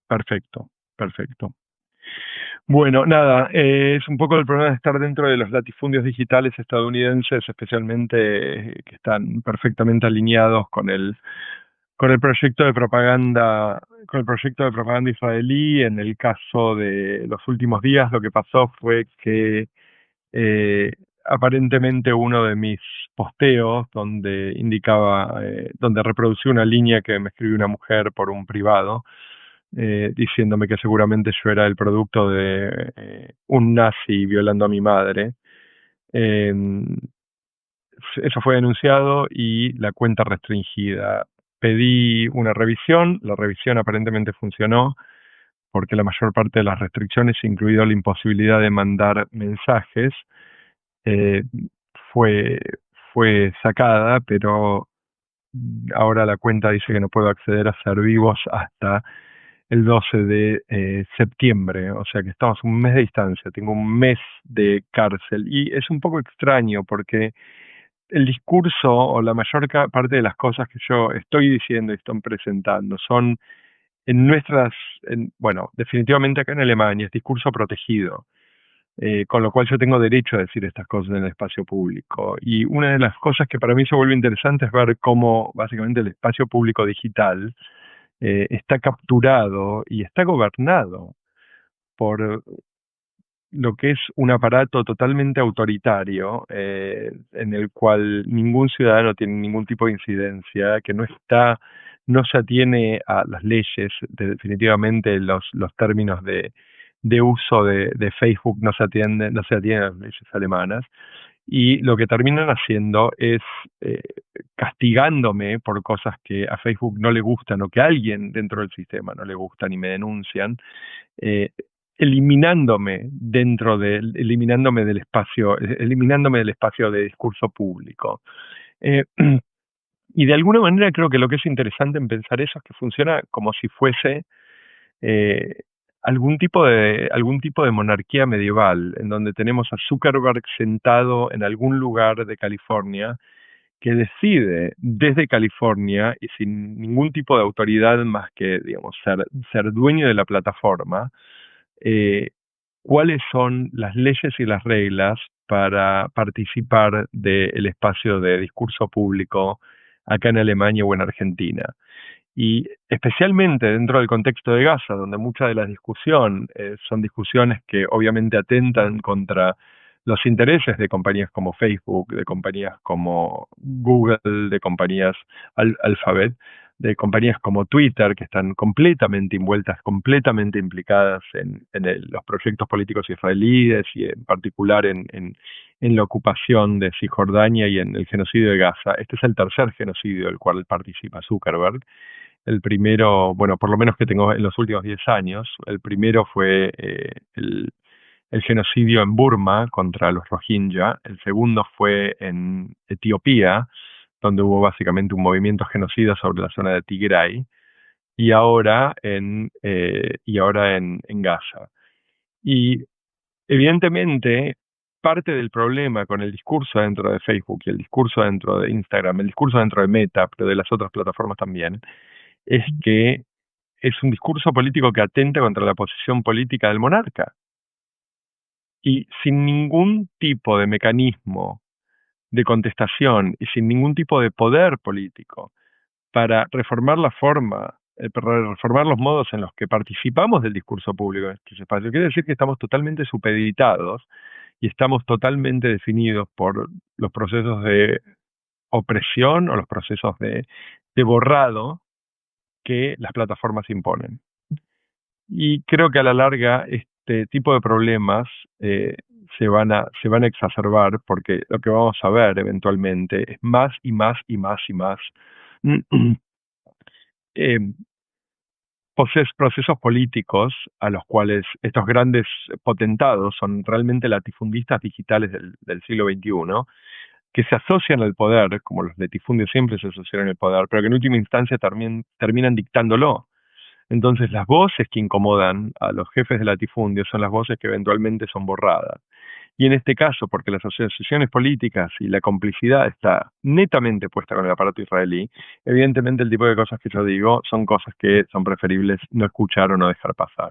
Perfecto, perfecto. Bueno, nada, es un poco el problema de estar dentro de los latifundios digitales estadounidenses, especialmente que están perfectamente alineados con el proyecto de propaganda, con el proyecto de propaganda israelí. En el caso de los últimos días, lo que pasó fue que eh, aparentemente uno de mis posteos donde indicaba, donde reproducí una línea que me escribió una mujer por un privado, diciéndome que seguramente yo era el producto de un nazi violando a mi madre. Eh, Eso fue denunciado y la cuenta restringida. Pedí una revisión, la revisión aparentemente funcionó porque la mayor parte de las restricciones, incluido la imposibilidad de mandar mensajes, eh, fue, fue sacada, pero ahora la cuenta dice que no puedo acceder a ser vivos hasta el 12 de septiembre, o sea que estamos un mes de distancia, tengo un mes de cárcel y es un poco extraño porque el discurso o la mayor parte de las cosas que yo estoy diciendo y estoy presentando son en nuestras, bueno, definitivamente acá en Alemania es discurso protegido, con lo cual yo tengo derecho a decir estas cosas en el espacio público. Y una de las cosas que para mí se vuelve interesante es ver cómo básicamente el espacio público digital está capturado y está gobernado por lo que es un aparato totalmente autoritario, en el cual ningún ciudadano tiene ningún tipo de incidencia, que no se atiene a las leyes, definitivamente los términos de uso de Facebook no se atienden a las leyes alemanas, y lo que terminan haciendo es eh, castigándome por cosas que a Facebook no le gustan o que a alguien dentro del sistema no le gustan y me denuncian, eh, eliminándome del espacio de discurso público. Eh, y de alguna manera creo que lo que es interesante en pensar eso es que funciona como si fuese eh, algún tipo de monarquía medieval, en donde tenemos a Zuckerberg sentado en algún lugar de California que decide desde California y sin ningún tipo de autoridad más que, digamos, ser dueño de la plataforma, eh, cuáles son las leyes y las reglas para participar del espacio de discurso público acá en Alemania o en Argentina. Y especialmente dentro del contexto de Gaza, donde mucha de la discusión son discusiones que obviamente atentan contra los intereses de compañías como Facebook, de compañías como Google, de compañías Alphabet, de compañías como Twitter, que están completamente envueltas, completamente implicadas los proyectos políticos israelíes y en particular en la ocupación de Cisjordania y en el genocidio de Gaza. Este es el tercer genocidio del cual participa Zuckerberg. El primero, bueno, por lo menos que tengo en los últimos 10 años, el primero fue el genocidio en Burma contra los Rohingya, el segundo fue en Etiopía, donde hubo básicamente un movimiento genocida sobre la zona de Tigray, y ahora en Gaza. Y evidentemente, parte del problema con el discurso dentro de Facebook y el discurso dentro de Instagram, el discurso dentro de Meta, pero de las otras plataformas también, es que es un discurso político que atenta contra la posición política del monarca. Y sin ningún tipo de mecanismo de contestación y sin ningún tipo de poder político para reformar la forma, para reformar los modos en los que participamos del discurso público en estos espacios, quiere decir que estamos totalmente supeditados y estamos totalmente definidos por los procesos de opresión o los procesos de borrado que las plataformas imponen. Y creo que a la larga este tipo de problemas se van a exacerbar porque lo que vamos a ver eventualmente es más y más y más y más eh, procesos políticos a los cuales estos grandes potentados son realmente latifundistas digitales del siglo XXI, que se asocian al poder, como los latifundios siempre se asociaron al poder, pero que en última instancia terminan dictándolo. Entonces las voces que incomodan a los jefes de latifundio son las voces que eventualmente son borradas. Y en este caso, porque las asociaciones políticas y la complicidad está netamente puesta con el aparato israelí, evidentemente el tipo de cosas que yo digo son cosas que son preferibles no escuchar o no dejar pasar.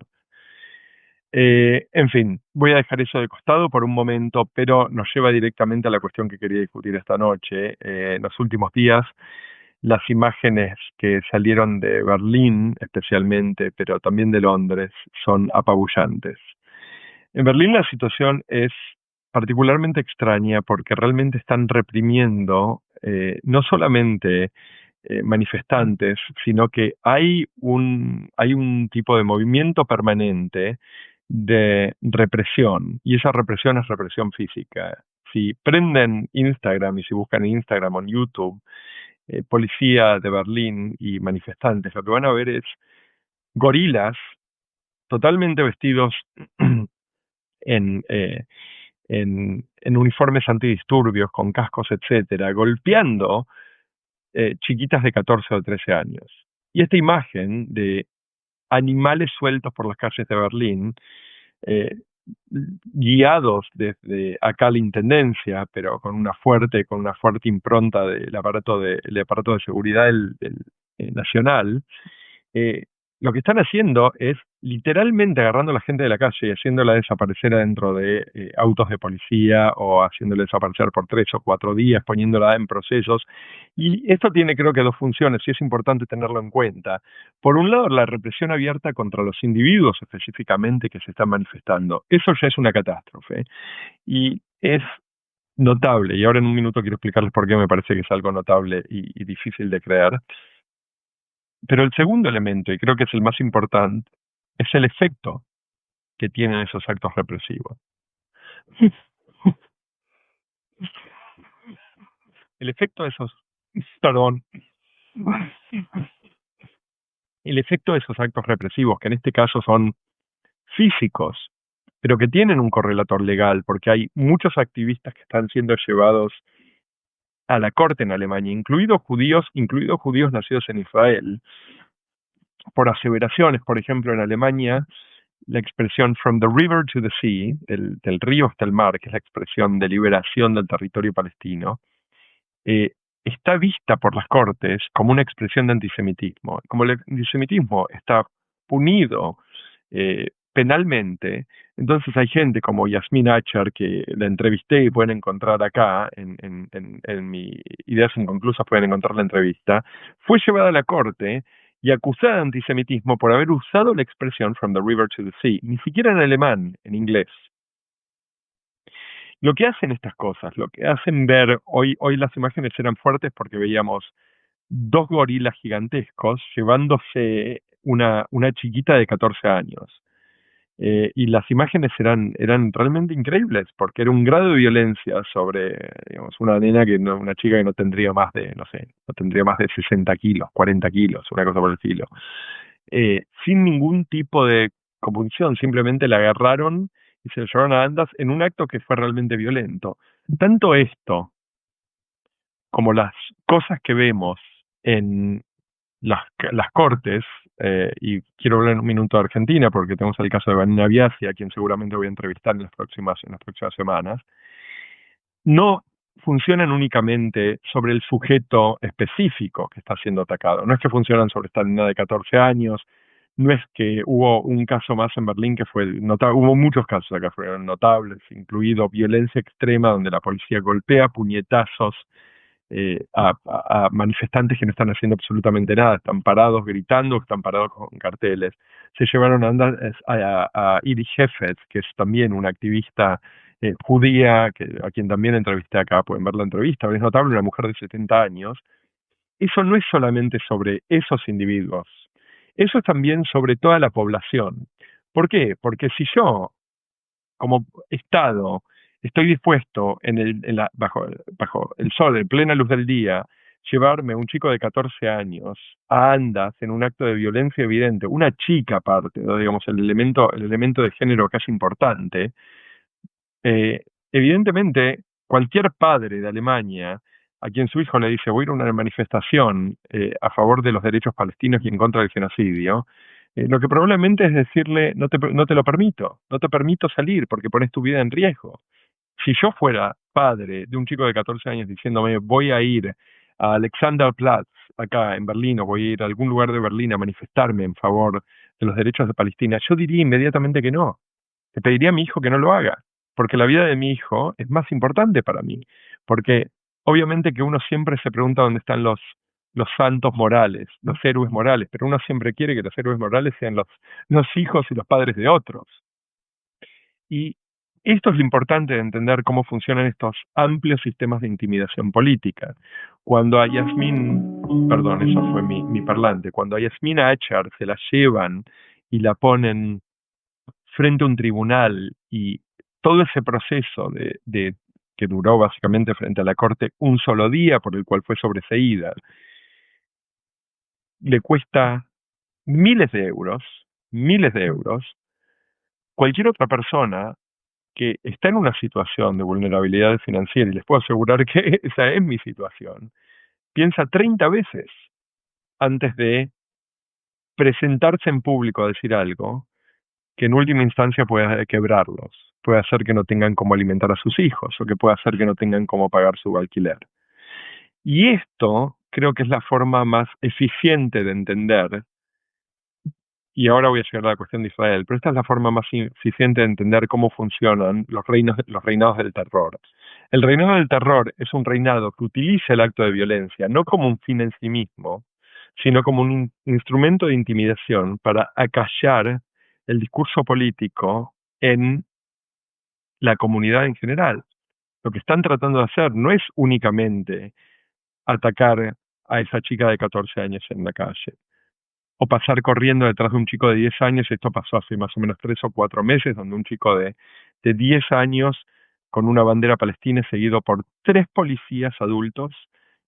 En fin, voy a dejar eso de costado por un momento, pero nos lleva directamente a la cuestión que quería discutir esta noche. En los últimos días, las imágenes que salieron de Berlín especialmente, pero también de Londres, son apabullantes. En Berlín la situación es particularmente extraña porque realmente están reprimiendo no solamente manifestantes, sino que hay un tipo de movimiento permanente de represión, y esa represión es represión física. Si prenden Instagram y si buscan en Instagram o en YouTube, policía de Berlín y manifestantes, lo que van a ver es gorilas totalmente vestidos en, en uniformes antidisturbios, con cascos, etcétera, golpeando chiquitas de 14 o 13 años. Y esta imagen de animales sueltos por las calles de Berlín, eh, guiados desde acá la intendencia, pero con una fuerte impronta el aparato de seguridad nacional, eh, lo que están haciendo es literalmente agarrando a la gente de la calle y haciéndola desaparecer adentro de autos de policía o haciéndola desaparecer por 3 o 4 días, poniéndola en procesos. Y esto tiene creo que dos funciones y es importante tenerlo en cuenta. Por un lado, la represión abierta contra los individuos específicamente que se están manifestando. Eso ya es una catástrofe y es notable, y ahora en un minuto quiero explicarles por qué me parece que es algo notable y difícil de creer. Pero el segundo elemento, y creo que es el más importante, es el efecto que tienen esos actos represivos. El efecto de esos, perdón, el efecto de esos actos represivos, que en este caso son físicos, pero que tienen un correlator legal, porque hay muchos activistas que están siendo llevados a la corte en Alemania, incluidos judíos nacidos en Israel, por aseveraciones. Por ejemplo, en Alemania, la expresión from the river to the sea, del río hasta el mar, que es la expresión de liberación del territorio palestino, eh, está vista por las cortes como una expresión de antisemitismo. Como el antisemitismo está punido penalmente, entonces hay gente como Yasmin Acher, que la entrevisté y pueden encontrar acá, en mi Ideas Inconclusas pueden encontrar la entrevista, fue llevada a la corte y acusada de antisemitismo por haber usado la expresión from the river to the sea, ni siquiera en alemán, en inglés. Lo que hacen estas cosas, lo que hacen ver, hoy las imágenes eran fuertes porque veíamos dos gorilas gigantescos llevándose una chiquita de 14 años. Y las imágenes eran realmente increíbles porque era un grado de violencia sobre, digamos, una nena una chica que no tendría más de, no sé, no tendría más de 60 kilos, 40 kilos, una cosa por el estilo. Sin ningún tipo de compunción, simplemente la agarraron y se lo llevaron a andas en un acto que fue realmente violento. Tanto esto como las cosas que vemos en las cortes, y quiero hablar en un minuto de Argentina porque tenemos el caso de Vanina Biasi, a quien seguramente voy a entrevistar en las próximas semanas, no funcionan únicamente sobre el sujeto específico que está siendo atacado. No es que funcionan sobre esta niña de 14 años, no es que hubo un caso más en Berlín que fue notable, hubo muchos casos acá fueron notables, incluido violencia extrema donde la policía golpea puñetazos a manifestantes que no están haciendo absolutamente nada, están parados gritando, están parados con carteles. Se llevaron a Iris Hefetz, que es también una activista judía, a quien también entrevisté acá, pueden ver la entrevista, es notable, una mujer de 70 años. Eso no es solamente sobre esos individuos, eso es también sobre toda la población. ¿Por qué? Porque si yo como Estado estoy dispuesto bajo el sol, en plena luz del día, llevarme a un chico de 14 años a andas en un acto de violencia evidente, una chica aparte, ¿no? Digamos, el elemento de género que es importante, evidentemente cualquier padre de Alemania a quien su hijo le dice voy a ir a una manifestación a favor de los derechos palestinos y en contra del genocidio, lo que probablemente es decirle no te lo permito, no te permito salir porque pones tu vida en riesgo. Si yo fuera padre de un chico de 14 años diciéndome voy a ir a Alexanderplatz, acá en Berlín, o voy a ir a algún lugar de Berlín a manifestarme en favor de los derechos de Palestina, yo diría inmediatamente que no. Le pediría a mi hijo que no lo haga, porque la vida de mi hijo es más importante para mí. Porque obviamente que uno siempre se pregunta dónde están los santos morales, los héroes morales, pero uno siempre quiere que los héroes morales sean los hijos y los padres de otros. Y esto es lo importante de entender cómo funcionan estos amplios sistemas de intimidación política. Cuando a Yasmín, perdón, eso fue mi parlante, cuando a Yasmín Achar se la llevan y la ponen frente a un tribunal y todo ese proceso que duró básicamente frente a la corte un solo día por el cual fue sobreseída, le cuesta miles de euros, cualquier otra persona que está en una situación de vulnerabilidad financiera, y les puedo asegurar que esa es mi situación, piensa 30 veces antes de presentarse en público a decir algo que en última instancia puede quebrarlos, puede hacer que no tengan cómo alimentar a sus hijos o que puede hacer que no tengan cómo pagar su alquiler. Y esto creo que es la forma más eficiente de entender, y ahora voy a llegar a la cuestión de Israel, pero esta es la forma más eficiente de entender cómo funcionan los reinados del terror. El reinado del terror es un reinado que utiliza el acto de violencia no como un fin en sí mismo, sino como un instrumento de intimidación para acallar el discurso político en la comunidad en general. Lo que están tratando de hacer no es únicamente atacar a esa chica de 14 años en la calle, o pasar corriendo detrás de un chico de 10 años. Esto pasó hace más o menos 3 o 4 meses, donde un chico de 10 años con una bandera palestina es seguido por 3 policías adultos,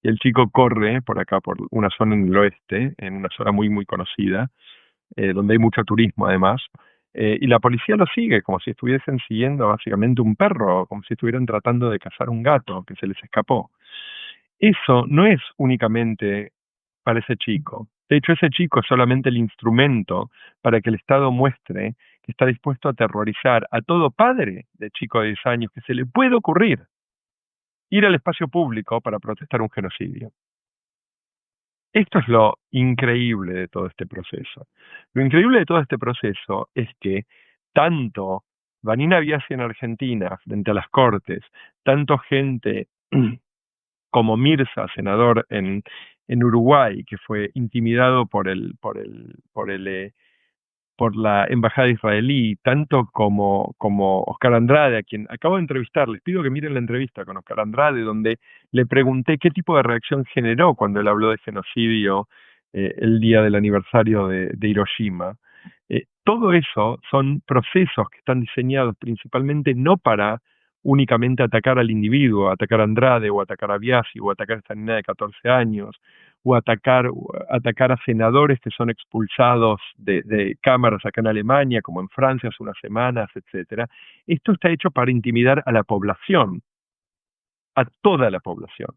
y el chico corre por acá, por una zona en el oeste, en una zona muy, muy conocida, donde hay mucho turismo además, y la policía lo sigue como si estuviesen siguiendo básicamente un perro, como si estuvieran tratando de cazar un gato que se les escapó. Eso no es únicamente para ese chico. De hecho, ese chico es solamente el instrumento para que el Estado muestre que está dispuesto a aterrorizar a todo padre de chico de 10 años que se le puede ocurrir ir al espacio público para protestar un genocidio. Esto es lo increíble de todo este proceso. Lo increíble de todo este proceso es que tanto Vanina Biasi en Argentina, frente a las Cortes, tanto gente como Mirza, senador en Uruguay, que fue intimidado por la embajada israelí, tanto como Oscar Andrade, a quien acabo de entrevistar. Les pido que miren la entrevista con Oscar Andrade, donde le pregunté qué tipo de reacción generó cuando él habló de genocidio el día del aniversario de Hiroshima. Todo eso son procesos que están diseñados principalmente no para únicamente atacar al individuo, atacar a Andrade o atacar a Biasi o atacar a esta niña de 14 años, o atacar a senadores que son expulsados de cámaras acá en Alemania, como en Francia hace unas semanas, etcétera. Esto está hecho para intimidar a la población, a toda la población.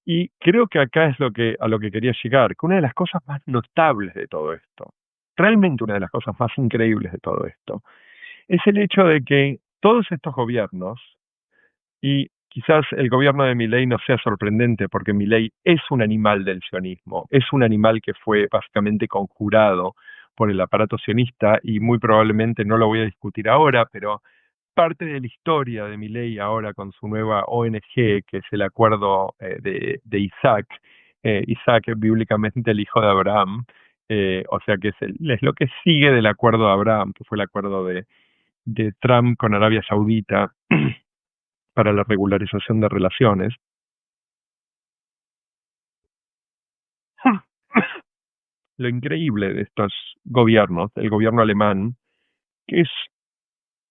Y creo que acá es a lo que quería llegar, que una de las cosas más notables de todo esto, realmente una de las cosas más increíbles de todo esto, es el hecho de que todos estos gobiernos, y quizás el gobierno de Milei no sea sorprendente porque Milei es un animal del sionismo, es un animal que fue básicamente conjurado por el aparato sionista, y muy probablemente no lo voy a discutir ahora, pero parte de la historia de Milei ahora con su nueva ONG, que es el acuerdo de Isaac. Isaac es bíblicamente el hijo de Abraham, o sea que es lo que sigue del acuerdo de Abraham, que fue el acuerdo de Trump con Arabia Saudita para la regularización de relaciones. Lo increíble de estos gobiernos, el gobierno alemán, que es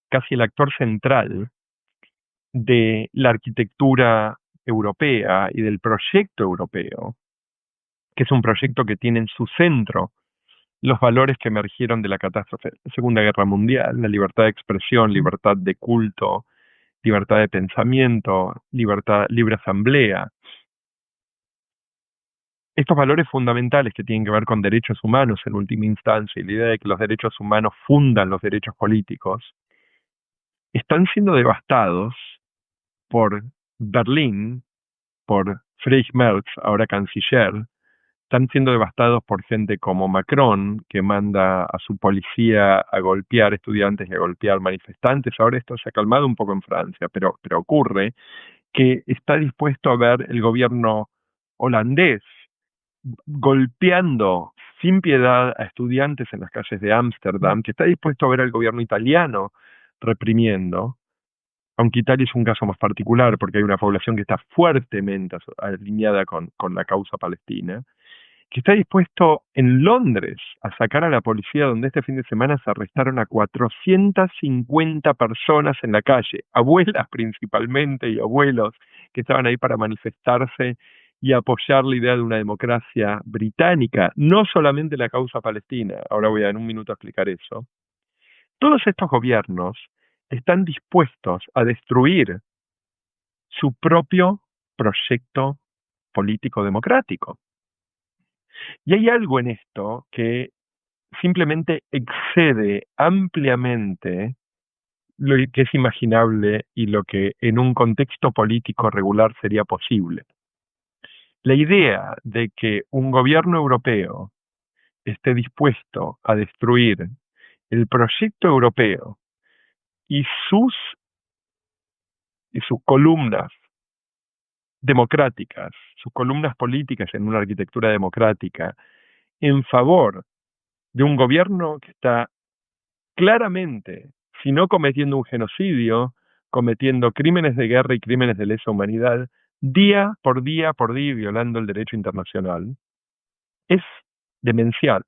casi el actor central de la arquitectura europea y del proyecto europeo, que es un proyecto que tiene en su centro los valores que emergieron de la catástrofe de la Segunda Guerra Mundial: la libertad de expresión, libertad de culto, libertad de pensamiento, libertad, libre asamblea. Estos valores fundamentales que tienen que ver con derechos humanos en última instancia, y la idea de que los derechos humanos fundan los derechos políticos, están siendo devastados por Berlín, por Friedrich Merz, ahora canciller, están siendo devastados por gente como Macron, que manda a su policía a golpear estudiantes y a golpear manifestantes. Ahora esto se ha calmado un poco en Francia, pero ocurre que está dispuesto a ver el gobierno holandés golpeando sin piedad a estudiantes en las calles de Ámsterdam, que está dispuesto a ver al gobierno italiano reprimiendo, aunque Italia es un caso más particular porque hay una población que está fuertemente alineada con la causa palestina, que está dispuesto en Londres a sacar a la policía, donde este fin de semana se arrestaron a 450 personas en la calle, abuelas principalmente y abuelos que estaban ahí para manifestarse y apoyar la idea de una democracia británica, no solamente la causa palestina. Ahora voy a en un minuto a explicar eso. Todos estos gobiernos están dispuestos a destruir su propio proyecto político democrático. Y hay algo en esto que simplemente excede ampliamente lo que es imaginable y lo que en un contexto político regular sería posible. La idea de que un gobierno europeo esté dispuesto a destruir el proyecto europeo y sus columnas democráticas, sus columnas políticas en una arquitectura democrática, en favor de un gobierno que está claramente, si no cometiendo un genocidio, cometiendo crímenes de guerra y crímenes de lesa humanidad, día por día por día, violando el derecho internacional, es demencial.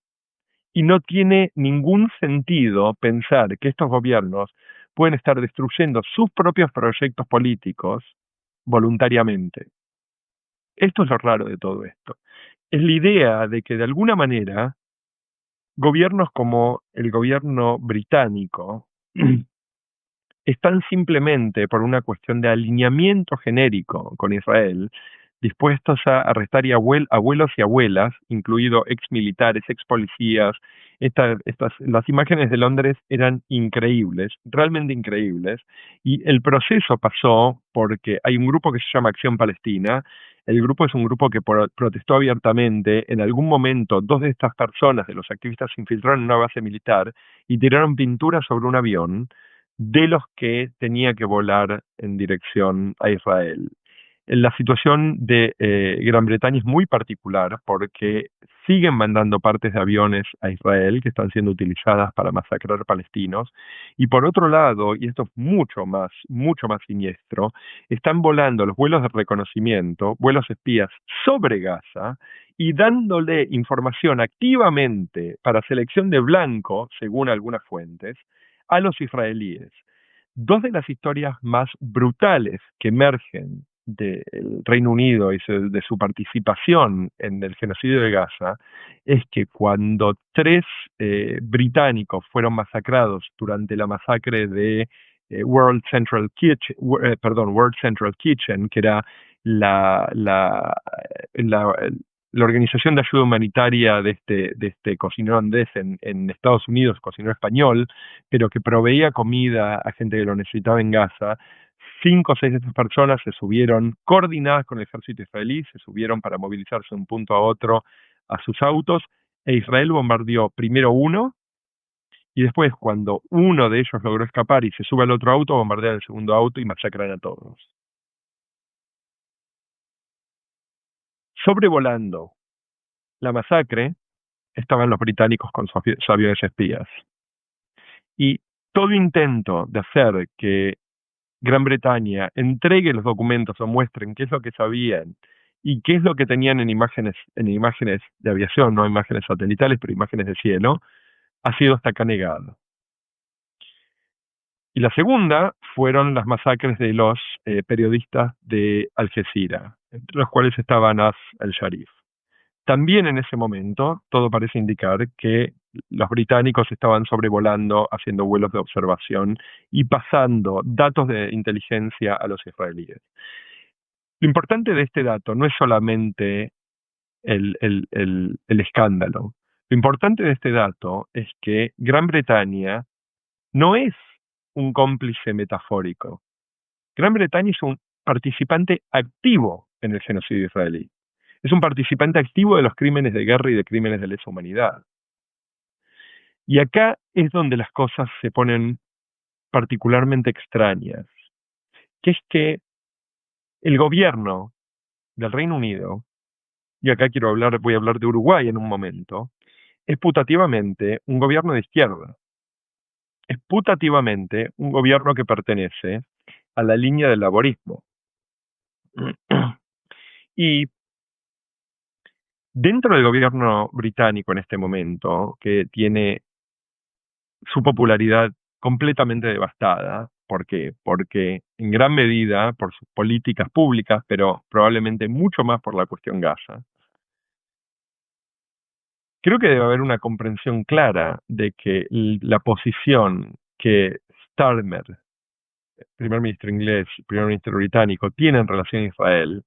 Y no tiene ningún sentido pensar que estos gobiernos pueden estar destruyendo sus propios proyectos políticos voluntariamente. Esto es lo raro de todo esto. Es la idea de que de alguna manera gobiernos como el gobierno británico están simplemente por una cuestión de alineamiento genérico con Israel, dispuestos a arrestar abuelos y abuelas, incluidos ex militares, ex policías. Las imágenes de Londres eran increíbles, realmente increíbles, y el proceso pasó porque hay un grupo que se llama Acción Palestina. El grupo es un grupo que protestó abiertamente. En algún momento, dos de estas personas, de los activistas, se infiltraron en una base militar y tiraron pintura sobre un avión de los que tenía que volar en dirección a Israel. La situación de Gran Bretaña es muy particular porque siguen mandando partes de aviones a Israel que están siendo utilizadas para masacrar palestinos, y por otro lado, y esto es mucho más siniestro, están volando los vuelos de reconocimiento, vuelos espías sobre Gaza y dándole información activamente para selección de blanco, según algunas fuentes, a los israelíes. Dos de las historias más brutales que emergen del Reino Unido y de su participación en el genocidio de Gaza es que cuando tres británicos fueron masacrados durante la masacre de World Central Kitchen, que era la, la, la, la organización de ayuda humanitaria de este cocinero andés en Estados Unidos, cocinero español, pero que proveía comida a gente que lo necesitaba en Gaza. 5 o 6 de estas personas se subieron coordinadas con el ejército israelí, se subieron para movilizarse de un punto a otro a sus autos, e Israel bombardeó primero uno, y después, cuando uno de ellos logró escapar y se sube al otro auto, bombardean el segundo auto y masacran a todos. Sobrevolando la masacre estaban los británicos con sus aviones espías. Y todo intento de hacer que Gran Bretaña entregue los documentos o muestren qué es lo que sabían y qué es lo que tenían en imágenes de aviación, no imágenes satelitales, pero imágenes de cielo, ha sido hasta acá negado. Y la segunda fueron las masacres de los periodistas de Al Jazeera, entre los cuales estaba Anas al-Sharif. También en ese momento, todo parece indicar que los británicos estaban sobrevolando, haciendo vuelos de observación y pasando datos de inteligencia a los israelíes. Lo importante de este dato no es solamente el escándalo. Lo importante de este dato es que Gran Bretaña no es un cómplice metafórico. Gran Bretaña es un participante activo en el genocidio israelí. Es un participante activo de los crímenes de guerra y de crímenes de lesa humanidad. Y acá es donde las cosas se ponen particularmente extrañas, que es que el gobierno del Reino Unido, y acá voy a hablar de Uruguay en un momento, es putativamente un gobierno de izquierda. Es putativamente un gobierno que pertenece a la línea del laborismo. Y dentro del gobierno británico en este momento, que tiene su popularidad completamente devastada, ¿por qué? Porque en gran medida por sus políticas públicas, pero probablemente mucho más por la cuestión Gaza, creo que debe haber una comprensión clara de que la posición que Starmer, primer ministro inglés, primer ministro británico, tiene en relación a Israel,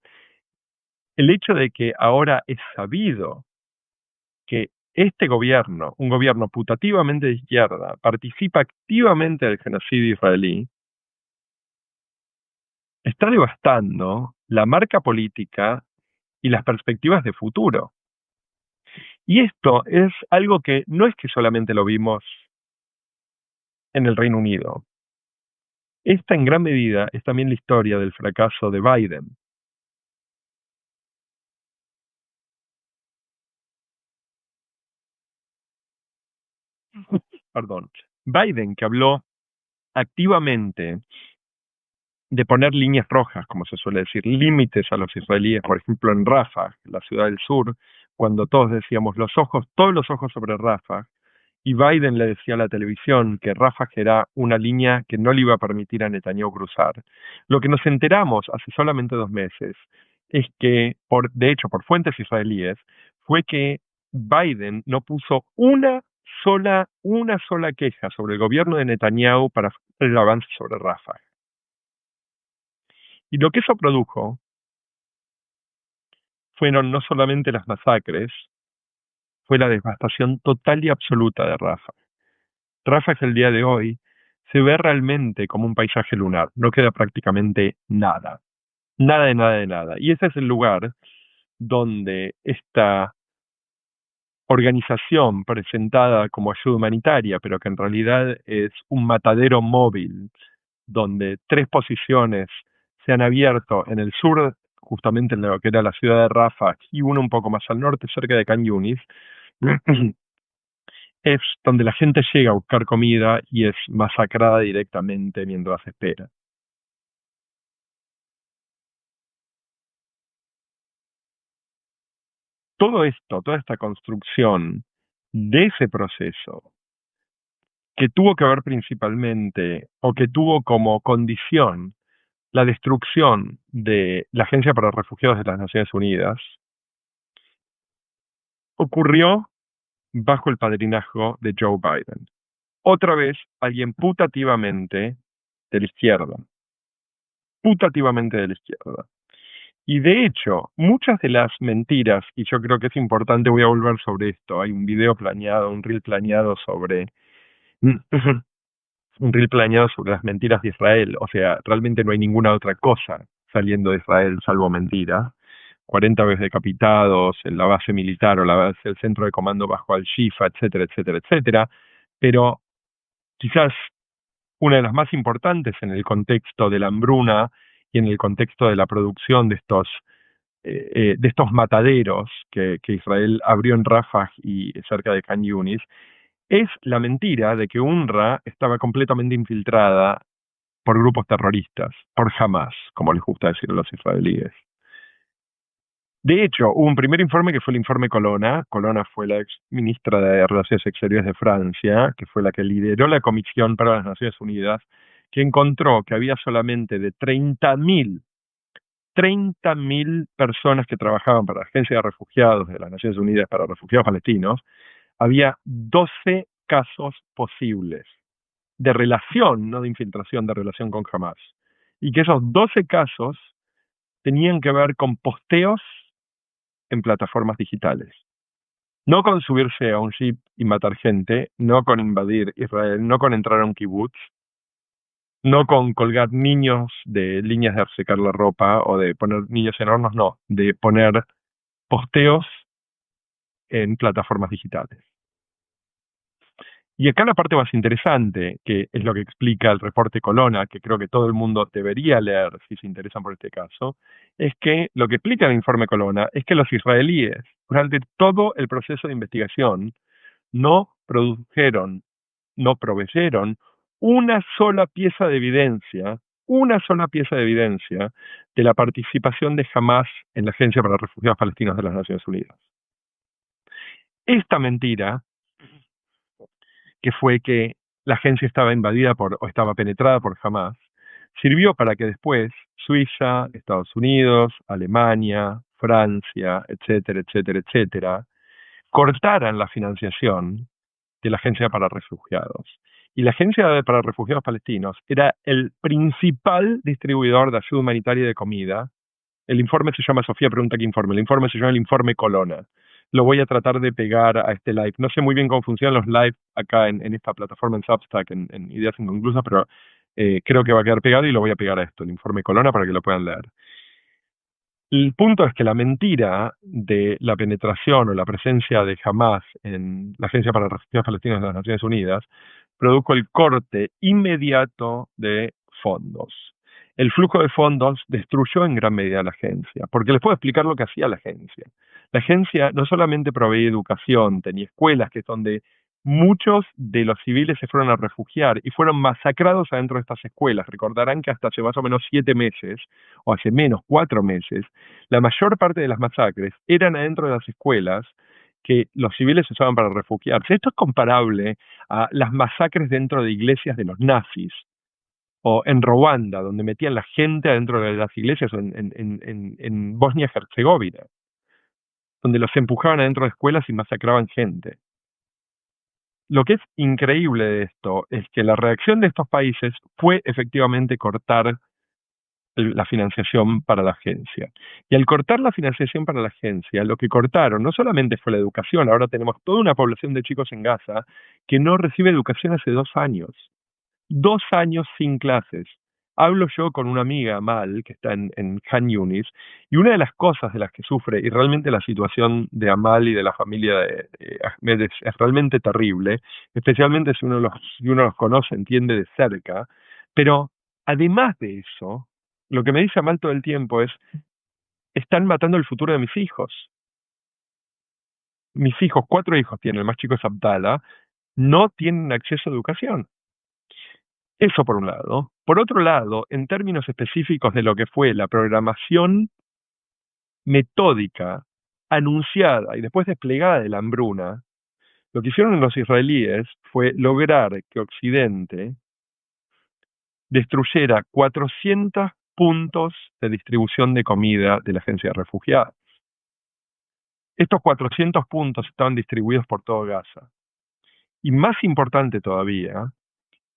el hecho de que ahora es sabido que este gobierno, un gobierno putativamente de izquierda, participa activamente del genocidio israelí, está devastando la marca política y las perspectivas de futuro. Y esto es algo que no es que solamente lo vimos en el Reino Unido. Esta en gran medida es también la historia del fracaso de Biden. Perdón. Biden, que habló activamente de poner líneas rojas, como se suele decir, límites a los israelíes, por ejemplo en Rafah, la ciudad del sur, cuando todos decíamos todos los ojos sobre Rafah, y Biden le decía a la televisión que Rafah era una línea que no le iba a permitir a Netanyahu cruzar. Lo que nos enteramos hace solamente 2 meses es que, de hecho, por fuentes israelíes, fue que Biden no puso una sola queja sobre el gobierno de Netanyahu para el avance sobre Rafah. Y lo que eso produjo fueron no solamente las masacres, fue la devastación total y absoluta de Rafah. Rafah el día de hoy se ve realmente como un paisaje lunar, no queda prácticamente nada, nada de nada de nada. Y ese es el lugar donde esta organización presentada como ayuda humanitaria, pero que en realidad es un matadero móvil, donde 3 posiciones se han abierto en el sur, justamente en lo que era la ciudad de Rafah, y uno un poco más al norte, cerca de Khan Yunis, es donde la gente llega a buscar comida y es masacrada directamente mientras espera. Todo esto, toda esta construcción de ese proceso, que tuvo que ver principalmente, o que tuvo como condición, la destrucción de la Agencia para Refugiados de las Naciones Unidas, ocurrió bajo el padrinazgo de Joe Biden. Otra vez, alguien putativamente de la izquierda. Putativamente de la izquierda. Y de hecho, muchas de las mentiras, y yo creo que es importante, voy a volver sobre esto, hay un video planeado, un reel planeado sobre un reel planeado sobre las mentiras de Israel, o sea, realmente no hay ninguna otra cosa saliendo de Israel salvo mentiras. 40 veces decapitados en la base militar o la base del centro de comando bajo Al-Shifa, etcétera, etcétera, etcétera. Pero quizás una de las más importantes en el contexto de la hambruna y en el contexto de la producción de estos mataderos que Israel abrió en Rafah y cerca de Khan Yunis, es la mentira de que UNRWA estaba completamente infiltrada por grupos terroristas, por Hamas, como les gusta decir a los israelíes. De hecho, hubo un primer informe que fue el informe Colonna. Colonna fue la ex ministra de Relaciones Exteriores de Francia, que fue la que lideró la Comisión para las Naciones Unidas, que encontró que había solamente de 30.000 personas que trabajaban para la Agencia de Refugiados de las Naciones Unidas para Refugiados Palestinos, había 12 casos posibles de relación, no de infiltración, de relación con Hamas. Y que esos 12 casos tenían que ver con posteos en plataformas digitales. No con subirse a un jeep y matar gente, no con invadir Israel, no con entrar a un kibutz, No con colgar niños de líneas de secar la ropa o de poner niños en hornos, no, de poner posteos en plataformas digitales. Y acá la parte más interesante, que es lo que explica el reporte Colonna, que creo que todo el mundo debería leer si se interesan por este caso, es que lo que explica el informe Colonna es que los israelíes, durante todo el proceso de investigación, no produjeron, no proveyeron una sola pieza de evidencia de la participación de Hamas en la Agencia para Refugiados Palestinos de las Naciones Unidas. Esta mentira, que fue que la agencia estaba invadida por o estaba penetrada por Hamas, sirvió para que después Suiza, Estados Unidos, Alemania, Francia, etcétera, etcétera, etcétera, cortaran la financiación de la Agencia para Refugiados. Y la Agencia para Refugiados Palestinos era el principal distribuidor de ayuda humanitaria y de comida. El informe se llama, Sofía pregunta qué informe, el informe se llama el informe Colonna. Lo voy a tratar de pegar a este live. No sé muy bien cómo funcionan los live acá en esta plataforma, en Substack, en Ideas Inconclusas, pero creo que va a quedar pegado y lo voy a pegar a esto, el informe Colonna, para que lo puedan leer. El punto es que la mentira de la penetración o la presencia de Hamas en la Agencia para Refugiados Palestinos de las Naciones Unidas produjo el corte inmediato de fondos. El flujo de fondos destruyó en gran medida la agencia, porque les puedo explicar lo que hacía la agencia. La agencia no solamente proveía educación, tenía escuelas, que es donde muchos de los civiles se fueron a refugiar y fueron masacrados adentro de estas escuelas. Recordarán que hasta hace más o menos 7 meses, o hace menos, 4 meses, la mayor parte de las masacres eran adentro de las escuelas que los civiles usaban para refugiarse. Esto es comparable a las masacres dentro de iglesias de los nazis, o en Ruanda, donde metían la gente adentro de las iglesias, o en Bosnia-Herzegovina, donde los empujaban adentro de escuelas y masacraban gente. Lo que es increíble de esto es que la reacción de estos países fue efectivamente cortar la financiación para la agencia. Y al cortar la financiación para la agencia, lo que cortaron no solamente fue la educación, ahora tenemos toda una población de chicos en Gaza que no recibe educación hace 2 años. 2 años sin clases. Hablo yo con una amiga, Mal, que está en Khan Yunis, y una de las cosas de las que sufre, y realmente la situación de Amal y de la familia de Ahmed es realmente terrible, especialmente si uno los conoce, entiende de cerca, pero además de eso, lo que me dice Amal todo el tiempo es, están matando el futuro de mis hijos. Mis hijos, 4 hijos tienen, el más chico es Abdallah, no tienen acceso a educación. Eso por un lado. Por otro lado, en términos específicos de lo que fue la programación metódica, anunciada y después desplegada de la hambruna, lo que hicieron los israelíes fue lograr que Occidente destruyera 400 puntos de distribución de comida de la agencia de refugiados. Estos 400 puntos estaban distribuidos por todo Gaza. Y más importante todavía,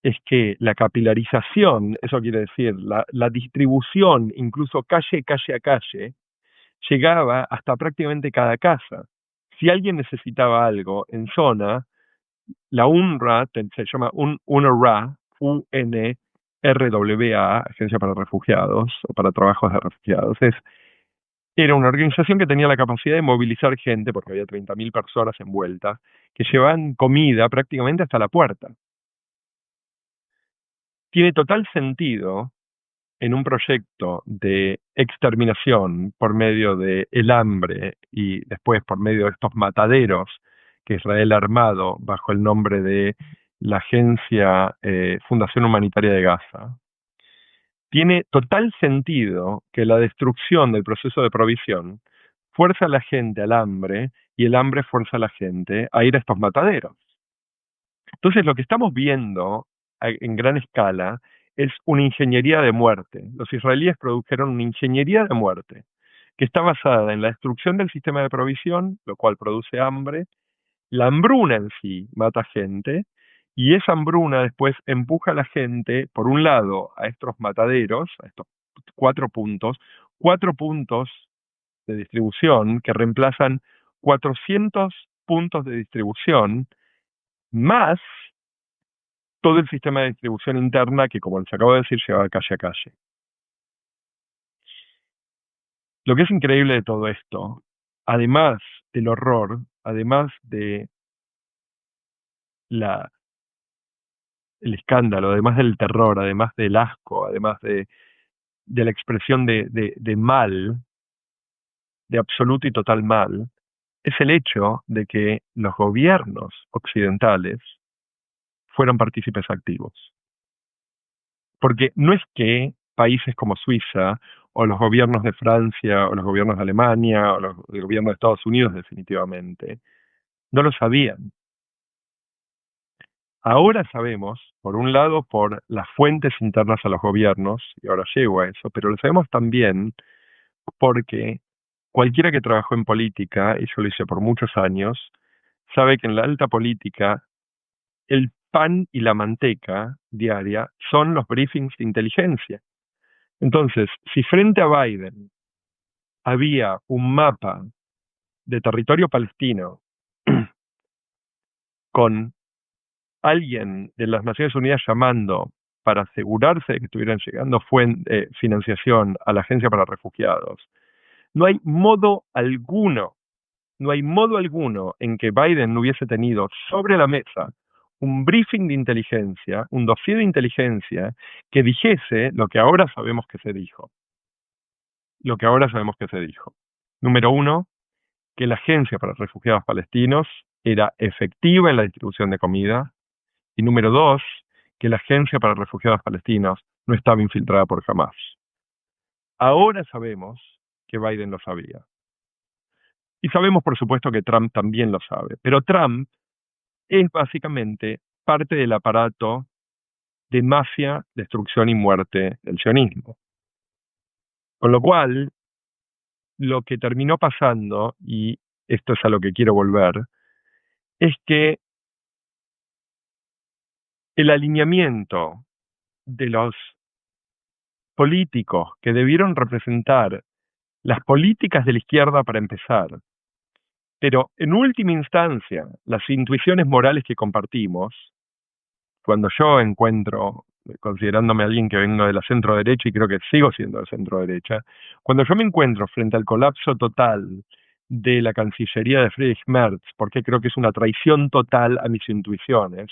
es que la capilarización, eso quiere decir, la distribución, incluso calle a calle, llegaba hasta prácticamente cada casa. Si alguien necesitaba algo en zona, la UNRWA, se llama UNRWA, UNRWA, Agencia para Refugiados, o para Trabajos de Refugiados, era una organización que tenía la capacidad de movilizar gente, porque había 30.000 personas envueltas, que llevaban comida prácticamente hasta la puerta. Tiene total sentido en un proyecto de exterminación por medio de el hambre y después por medio de estos mataderos que Israel ha armado bajo el nombre de la Agencia Fundación Humanitaria de Gaza. Tiene total sentido que la destrucción del proceso de provisión fuerza a la gente al hambre y el hambre fuerza a la gente a ir a estos mataderos. Entonces, lo que estamos viendo en gran escala es una ingeniería de muerte. Los israelíes produjeron una ingeniería de muerte que está basada en la destrucción del sistema de provisión, lo cual produce hambre. La hambruna en sí mata gente y esa hambruna después empuja a la gente, por un lado, a estos mataderos, a estos 4 puntos de distribución que reemplazan 400 puntos de distribución más todo el sistema de distribución interna que, como les acabo de decir, llevaba calle a calle. Lo que es increíble de todo esto, además del horror, además de la, el escándalo, además del terror, además del asco, además de la expresión de mal, de absoluto y total mal, es el hecho de que los gobiernos occidentales fueron partícipes activos. Porque no es que países como Suiza, o los gobiernos de Francia, o los gobiernos de Alemania, o el gobierno de Estados Unidos definitivamente, no lo sabían. Ahora sabemos, por un lado, por las fuentes internas a los gobiernos, y ahora llego a eso, pero lo sabemos también porque cualquiera que trabajó en política, y yo lo hice por muchos años, sabe que en la alta política el pan y la manteca diaria son los briefings de inteligencia. Entonces, si frente a Biden había un mapa de territorio palestino con alguien de las Naciones Unidas llamando para asegurarse de que estuvieran llegando financiación a la Agencia para Refugiados, no hay modo alguno, no hay modo alguno en que Biden no hubiese tenido sobre la mesa un briefing de inteligencia, un dossier de inteligencia que dijese lo que ahora sabemos que se dijo. Lo que ahora sabemos que se dijo. Número uno, que la Agencia para Refugiados Palestinos era efectiva en la distribución de comida. Y número dos, que la Agencia para Refugiados Palestinos no estaba infiltrada por Hamas. Ahora sabemos que Biden lo sabía. Y sabemos, por supuesto, que Trump también lo sabe. Pero Trump es básicamente parte del aparato de mafia, destrucción y muerte del sionismo. Con lo cual, lo que terminó pasando, y esto es a lo que quiero volver, es que el alineamiento de los políticos que debieron representar las políticas de la izquierda para empezar, pero en última instancia, las intuiciones morales que compartimos, cuando yo encuentro, considerándome alguien que vengo de la centro derecha y creo que sigo siendo de centro derecha, cuando yo me encuentro frente al colapso total de la Cancillería de Friedrich Merz, porque creo que es una traición total a mis intuiciones,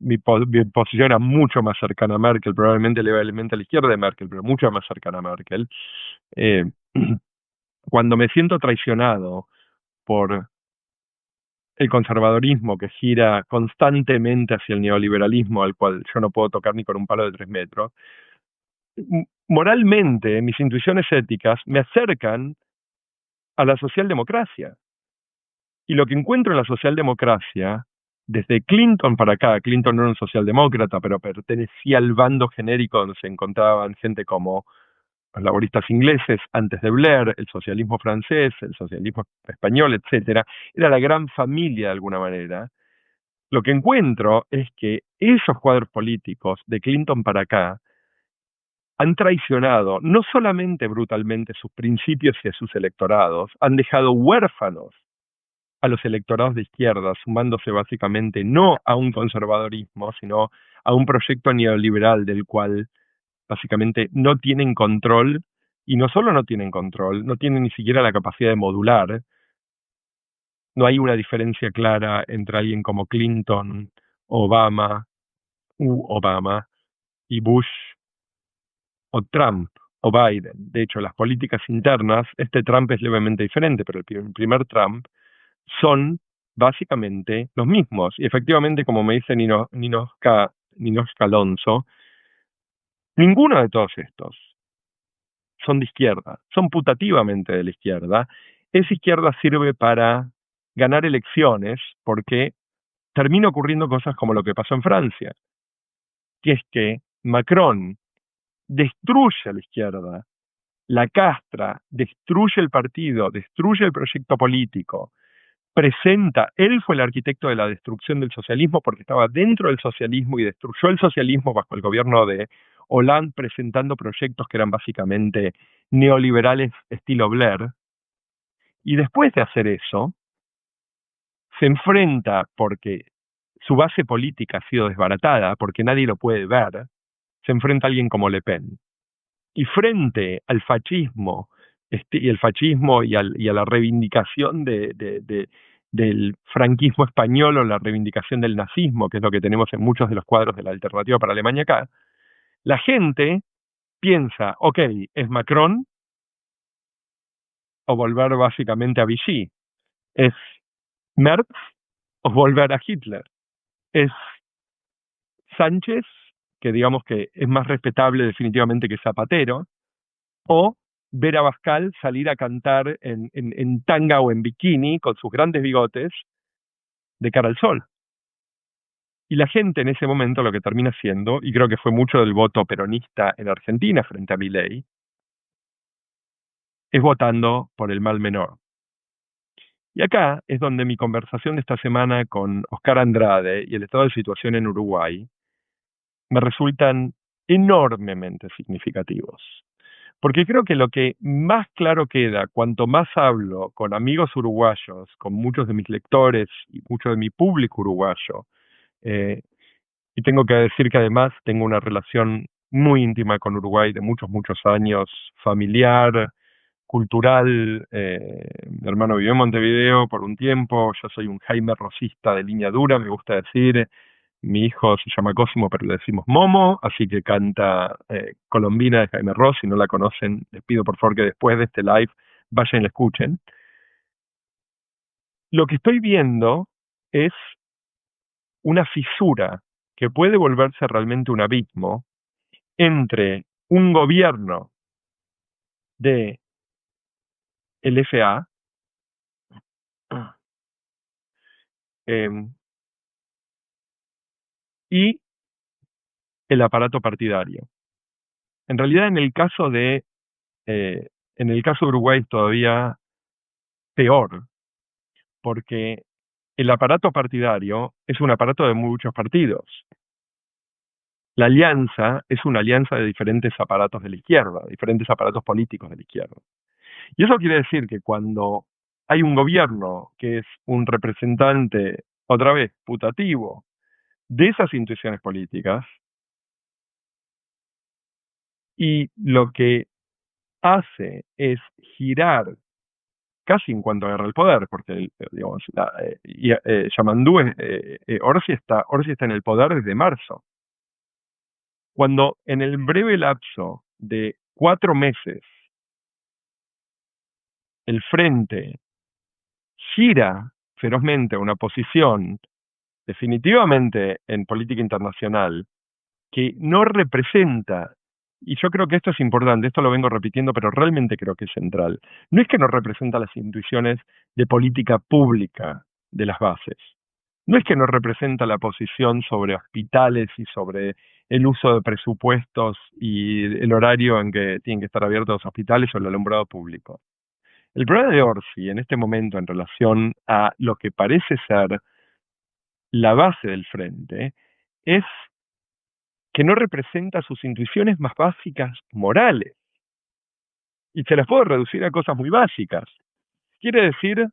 mi posición era mucho más cercana a Merkel, probablemente levemente a la izquierda de Merkel, pero mucho más cercana a Merkel. Eh, cuando me siento traicionado por el conservadorismo que gira constantemente hacia el neoliberalismo, al cual yo no puedo tocar ni con un palo de 3 metros, moralmente mis intuiciones éticas me acercan a la socialdemocracia. Y lo que encuentro en la socialdemocracia, desde Clinton para acá, Clinton no era un socialdemócrata, pero pertenecía al bando genérico donde se encontraban gente como los laboristas ingleses antes de Blair, el socialismo francés, el socialismo español, etcétera, era la gran familia de alguna manera. Lo que encuentro es que esos cuadros políticos de Clinton para acá han traicionado no solamente brutalmente sus principios y a sus electorados, han dejado huérfanos a los electorados de izquierda, sumándose básicamente no a un conservadorismo, sino a un proyecto neoliberal del cual básicamente no tienen control, y no solo no tienen control, no tienen ni siquiera la capacidad de modular. No hay una diferencia clara entre alguien como Clinton, Obama, Obama y Bush o Trump o Biden. De hecho, las políticas internas, este Trump es levemente diferente, pero el primer Trump son básicamente los mismos. Y efectivamente, como me dice Ninoska Alonso, ninguno de todos estos son de izquierda, son putativamente de la izquierda. Esa izquierda sirve para ganar elecciones porque termina ocurriendo cosas como lo que pasó en Francia, que es que Macron destruye a la izquierda, la castra, destruye el partido, destruye el proyecto político, presenta, él fue el arquitecto de la destrucción del socialismo porque estaba dentro del socialismo y destruyó el socialismo bajo el gobierno de Hollande, presentando proyectos que eran básicamente neoliberales estilo Blair. Y después de hacer eso, se enfrenta porque su base política ha sido desbaratada porque nadie lo puede ver, se enfrenta a alguien como Le Pen. Y frente al fascismo, y el fascismo y a la reivindicación del franquismo español o la reivindicación del nazismo, que es lo que tenemos en muchos de los cuadros de la alternativa para Alemania acá, la gente piensa, ok, es Macron o volver básicamente a Vichy, es Merz o volver a Hitler, es Sánchez, que digamos que es más respetable definitivamente que Zapatero, o ver a Bascal salir a cantar en tanga o en bikini con sus grandes bigotes de cara al sol. Y la gente en ese momento lo que termina haciendo, y creo que fue mucho del voto peronista en Argentina frente a Milei, es votando por el mal menor. Y acá es donde mi conversación de esta semana con Oscar Andrade y el estado de situación en Uruguay me resultan enormemente significativos. Porque creo que lo que más claro queda, cuanto más hablo con amigos uruguayos, con muchos de mis lectores y mucho de mi público uruguayo, eh, y tengo que decir que además tengo una relación muy íntima con Uruguay de muchos, muchos años, familiar, cultural. Mi hermano vivió en Montevideo por un tiempo, yo soy un Jaime Rosista de línea dura, me gusta decir. Mi hijo se llama Cosimo, pero le decimos Momo, así que canta Colombina de Jaime Ross. Si no la conocen, les pido por favor que después de este live vayan y la escuchen. Lo que estoy viendo es una fisura que puede volverse realmente un abismo entre un gobierno de el FA eh, y el aparato partidario. En realidad, eh, en el caso de Uruguay es todavía peor, porque el aparato partidario es un aparato de muchos partidos. La alianza es una alianza de diferentes aparatos de la izquierda, diferentes aparatos políticos de la izquierda. Y eso quiere decir que cuando hay un gobierno que es un representante, otra vez, putativo, de esas instituciones políticas, y lo que hace es girar casi en cuanto agarra el poder, porque digamos, Yamandú, Orsi está en el poder desde marzo. Cuando en el breve lapso de 4 meses el frente gira ferozmente a una posición definitivamente en política internacional que no representa, y yo creo que esto es importante, esto lo vengo repitiendo, pero realmente creo que es central, no es que no representa las intuiciones de política pública de las bases, no es que no representa la posición sobre hospitales y sobre el uso de presupuestos y el horario en que tienen que estar abiertos los hospitales o el alumbrado público. El problema de Orsi en este momento en relación a lo que parece ser la base del frente es que no representa sus intuiciones más básicas morales. Y se las puedo reducir a cosas muy básicas. Quiere decir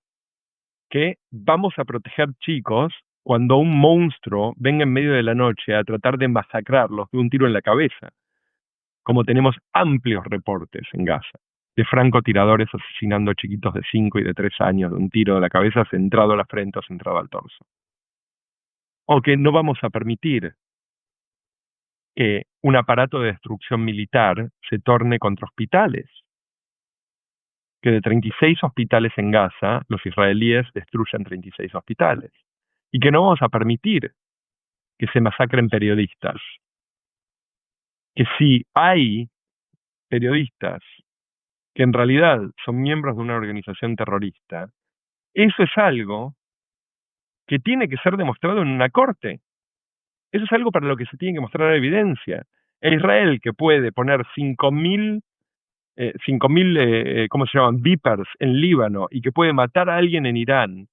que vamos a proteger chicos cuando un monstruo venga en medio de la noche a tratar de masacrarlos de un tiro en la cabeza, como tenemos amplios reportes en Gaza, de francotiradores asesinando a chiquitos de 5 y de 3 años de un tiro de la cabeza centrado a la frente o centrado al torso. O que no vamos a permitir que un aparato de destrucción militar se torne contra hospitales, que de 36 hospitales en Gaza, los israelíes destruyan 36 hospitales, y que no vamos a permitir que se masacren periodistas, que si hay periodistas que en realidad son miembros de una organización terrorista, eso es algo que tiene que ser demostrado en una corte. Eso es algo para lo que se tiene que mostrar evidencia. Israel, que puede poner 5.000, ¿cómo se llaman? Vipers en Líbano y que puede matar a alguien en Irán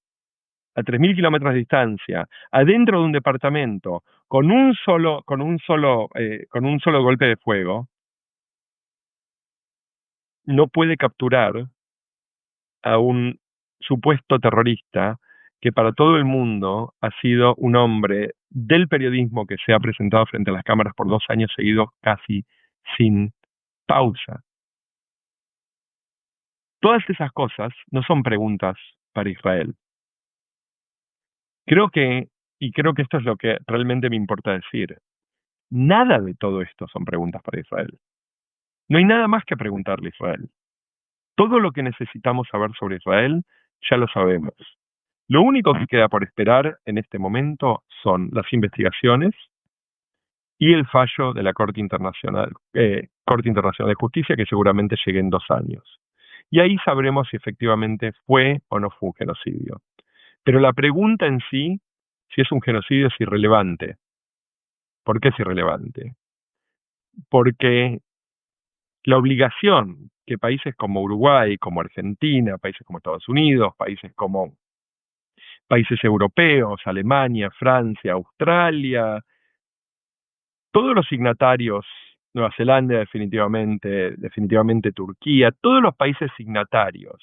a 3.000 kilómetros de distancia, adentro de un departamento, con un solo golpe de fuego, no puede capturar a un supuesto terrorista que para todo el mundo ha sido un hombre del periodismo que se ha presentado frente a las cámaras por 2 años seguidos casi sin pausa. Todas esas cosas no son preguntas para Israel. Creo que, y creo que esto es lo que realmente me importa decir, nada de todo esto son preguntas para Israel. No hay nada más que preguntarle a Israel. Todo lo que necesitamos saber sobre Israel ya lo sabemos. Lo único que queda por esperar en este momento son las investigaciones y el fallo de la Corte Internacional de Justicia, que seguramente llegue en 2 años. Y ahí sabremos si efectivamente fue o no fue un genocidio. Pero la pregunta en sí, si es un genocidio, es irrelevante. ¿Por qué es irrelevante? Porque la obligación que países como Uruguay, como Argentina, países como Estados Unidos, países como países europeos, Alemania, Francia, Australia, todos los signatarios, Nueva Zelanda definitivamente Turquía, todos los países signatarios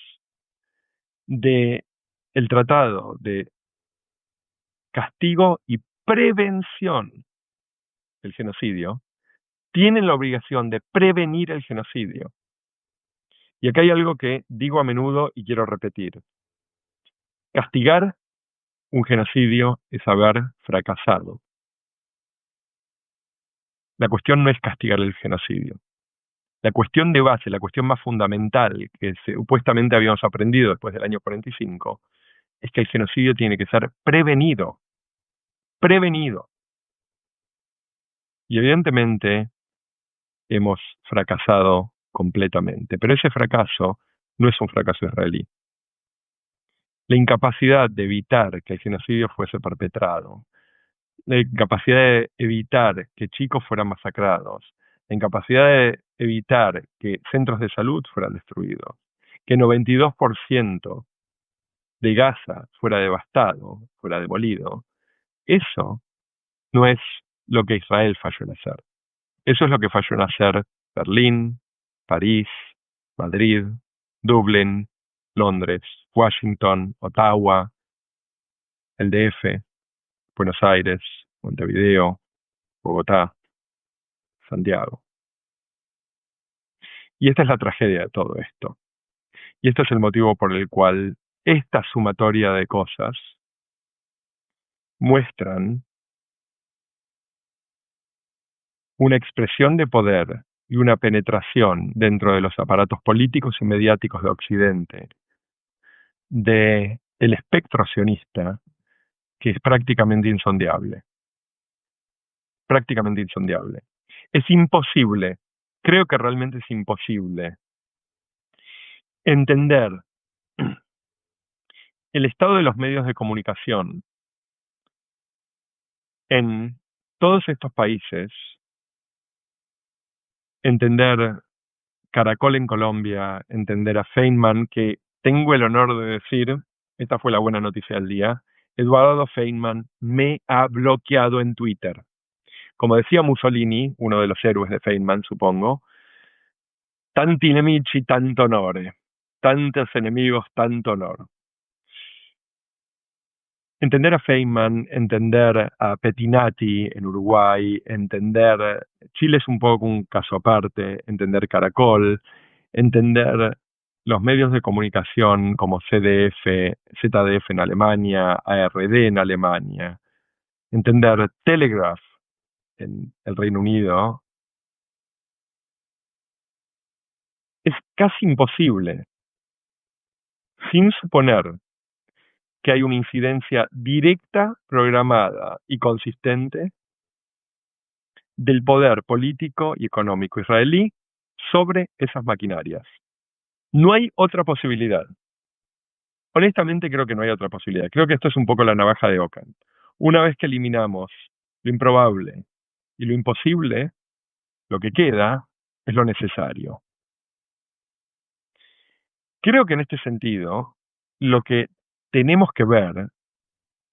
de el Tratado de Castigo y Prevención del Genocidio, tienen la obligación de prevenir el genocidio. Y acá hay algo que digo a menudo y quiero repetir. Castigar un genocidio es haber fracasado. La cuestión no es castigar el genocidio. La cuestión de base, la cuestión más fundamental que supuestamente habíamos aprendido después del año 45, es que el genocidio tiene que ser prevenido. Prevenido. Y evidentemente hemos fracasado completamente. Pero ese fracaso no es un fracaso israelí. La incapacidad de evitar que el genocidio fuese perpetrado, la incapacidad de evitar que chicos fueran masacrados, la incapacidad de evitar que centros de salud fueran destruidos, que 92% de Gaza fuera devastado, fuera demolido. Eso no es lo que Israel falló en hacer. Eso es lo que falló en hacer Berlín, París, Madrid, Dublín, Londres, Washington, Ottawa, el DF, Buenos Aires, Montevideo, Bogotá, Santiago. Y esta es la tragedia de todo esto. Y este es el motivo por el cual esta sumatoria de cosas muestran una expresión de poder y una penetración dentro de los aparatos políticos y mediáticos de Occidente de el espectro sionista que es prácticamente insondable. Prácticamente insondable. Es imposible, creo que realmente es imposible entender el estado de los medios de comunicación en todos estos países, entender Caracol en Colombia, entender a Feynman, que tengo el honor de decir, esta fue la buena noticia del día, Eduardo Feynman me ha bloqueado en Twitter. Como decía Mussolini, uno de los héroes de Feynman, supongo, tanti nemici, tanto onore. Tantos enemigos, tanto honor. Entender a Feynman, entender a Pettinati en Uruguay, entender Chile es un poco un caso aparte, entender Caracol, entender los medios de comunicación como CDF, ZDF en Alemania, ARD en Alemania, entender Telegraph en el Reino Unido, es casi imposible, sin suponer que hay una incidencia directa, programada y consistente del poder político y económico israelí sobre esas maquinarias. No hay otra posibilidad. Honestamente creo que no hay otra posibilidad. Creo que esto es un poco la navaja de Ockham. Una vez que eliminamos lo improbable y lo imposible, lo que queda es lo necesario. Creo que en este sentido, lo que tenemos que ver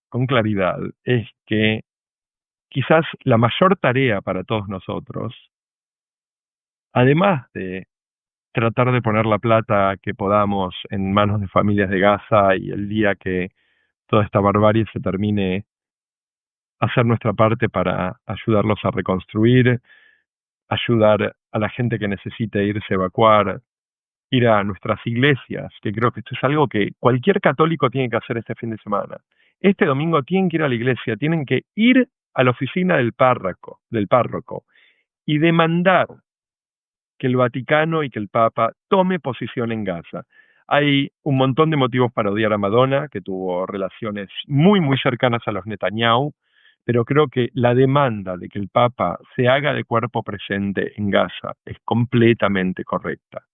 con claridad es que quizás la mayor tarea para todos nosotros, además de tratar de poner la plata que podamos en manos de familias de Gaza y el día que toda esta barbarie se termine, hacer nuestra parte para ayudarlos a reconstruir, ayudar a la gente que necesite irse a evacuar, ir a nuestras iglesias, que creo que esto es algo que cualquier católico tiene que hacer este fin de semana. Este domingo tienen que ir a la iglesia, tienen que ir a la oficina del párroco y demandar que el Vaticano y que el Papa tome posición en Gaza. Hay un montón de motivos para odiar a Madonna, que tuvo relaciones muy, muy cercanas a los Netanyahu, pero creo que la demanda de que el Papa se haga de cuerpo presente en Gaza es completamente correcta.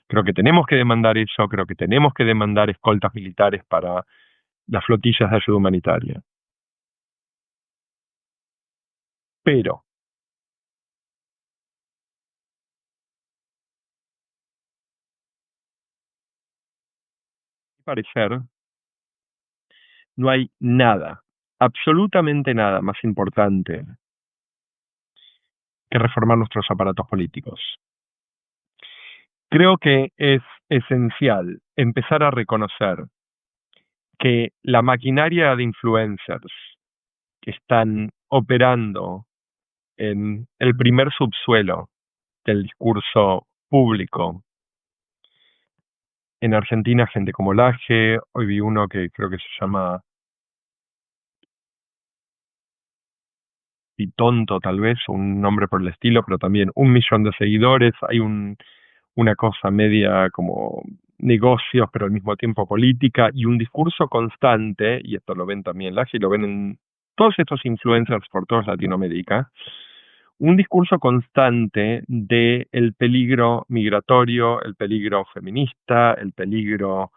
Creo que tenemos que demandar eso, creo que tenemos que demandar escoltas militares para las flotillas de ayuda humanitaria. Pero, a mi parecer, no hay nada, absolutamente nada más importante que reformar nuestros aparatos políticos. Creo que es esencial empezar a reconocer que la maquinaria de influencers que están operando en el primer subsuelo del discurso público, en Argentina, gente como Laje, hoy vi uno que creo que se llama Pitonto, tal vez, un nombre por el estilo, pero también 1 millón de seguidores, hay una cosa media como negocios, pero al mismo tiempo política, y un discurso constante, y esto lo ven también Laje, y lo ven en todos estos influencers por toda Latinoamérica, un discurso constante de el peligro migratorio, el peligro feminista, el peligro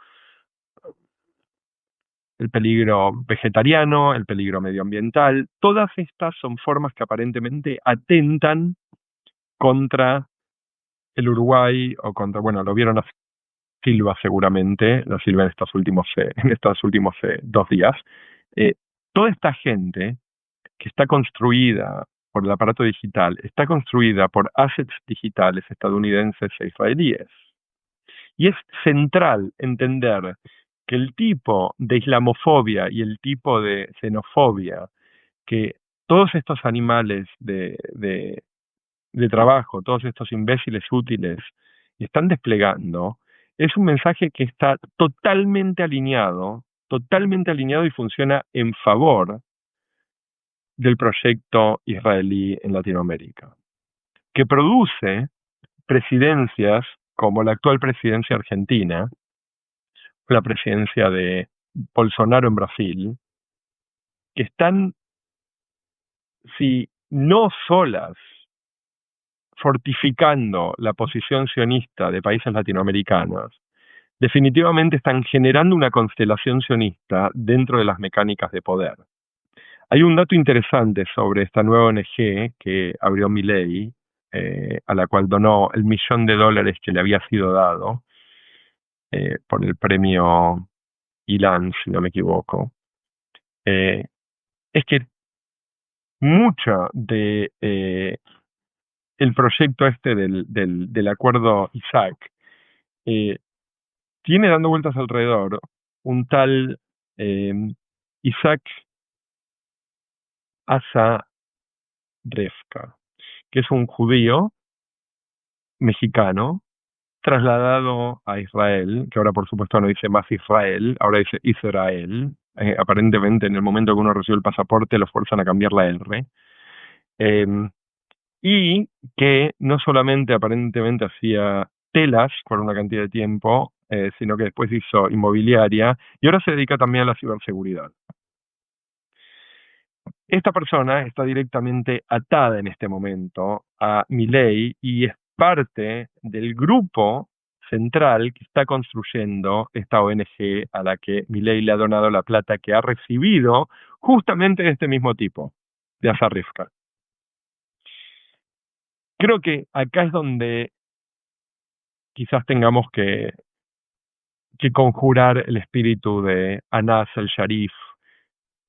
vegetariano, el peligro medioambiental. Todas estas son formas que aparentemente atentan contra el Uruguay o contra, bueno, lo vieron a Silva seguramente, la Silva en estos últimos 2 días. Eh, Toda esta gente que está construida por el aparato digital, está construida por assets digitales estadounidenses e israelíes. Y es central entender que el tipo de islamofobia y el tipo de xenofobia que todos estos animales de trabajo, todos estos imbéciles útiles están desplegando, es un mensaje que está totalmente alineado y funciona en favor del proyecto israelí en Latinoamérica, que produce presidencias como la actual presidencia argentina, la presidencia de Bolsonaro en Brasil, que están, si no solas, fortificando la posición sionista de países latinoamericanos, definitivamente están generando una constelación sionista dentro de las mecánicas de poder. Hay un dato interesante sobre esta nueva ONG que abrió Milei, a la cual donó $1 millón que le había sido dado por el premio Ilan, si no me equivoco. Es que mucha de el proyecto este del acuerdo Isaac eh, tiene dando vueltas alrededor un tal eh, Isaac Asa Refka, que es un judío mexicano trasladado a Israel, que ahora por supuesto no dice más Israel, ahora dice Israel. Aparentemente en el momento que uno recibe el pasaporte lo fuerzan a cambiar la R. Eh, y que no solamente aparentemente hacía telas por una cantidad de tiempo, sino que después hizo inmobiliaria y ahora se dedica también a la ciberseguridad. Esta persona está directamente atada en este momento a Milei y es parte del grupo central que está construyendo esta ONG a la que Milei le ha donado la plata que ha recibido justamente de este mismo tipo, de Asar Rifka. Creo que acá es donde quizás tengamos que conjurar el espíritu de Anas el Sharif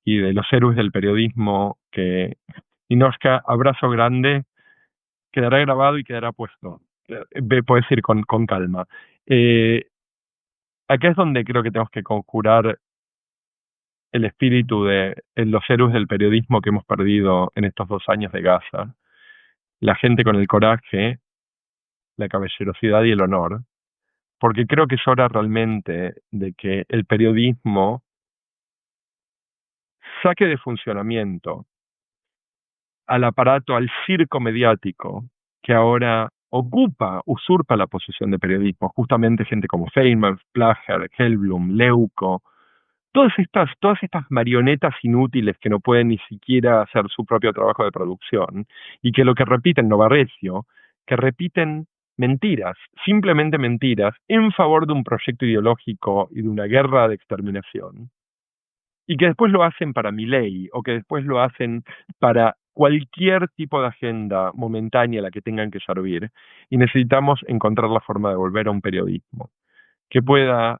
y de los héroes del periodismo que Ninochka, abrazo grande, quedará grabado y quedará puesto. Puedes ir con calma. Acá es donde creo que tenemos que conjurar el espíritu de los héroes del periodismo que hemos perdido en estos 2 años de Gaza. La gente con el coraje, la caballerosidad y el honor, porque creo que es hora realmente de que el periodismo saque de funcionamiento al aparato, al circo mediático que ahora ocupa, usurpa la posición de periodismo, justamente gente como Feynman, Plager, Hellblum, Leuco, todas estas marionetas inútiles que no pueden ni siquiera hacer su propio trabajo de producción y que lo que repiten Novarrecio, que repiten mentiras, simplemente mentiras, en favor de un proyecto ideológico y de una guerra de exterminación, y que después lo hacen para Milei o que después lo hacen para cualquier tipo de agenda momentánea a la que tengan que servir, y necesitamos encontrar la forma de volver a un periodismo que pueda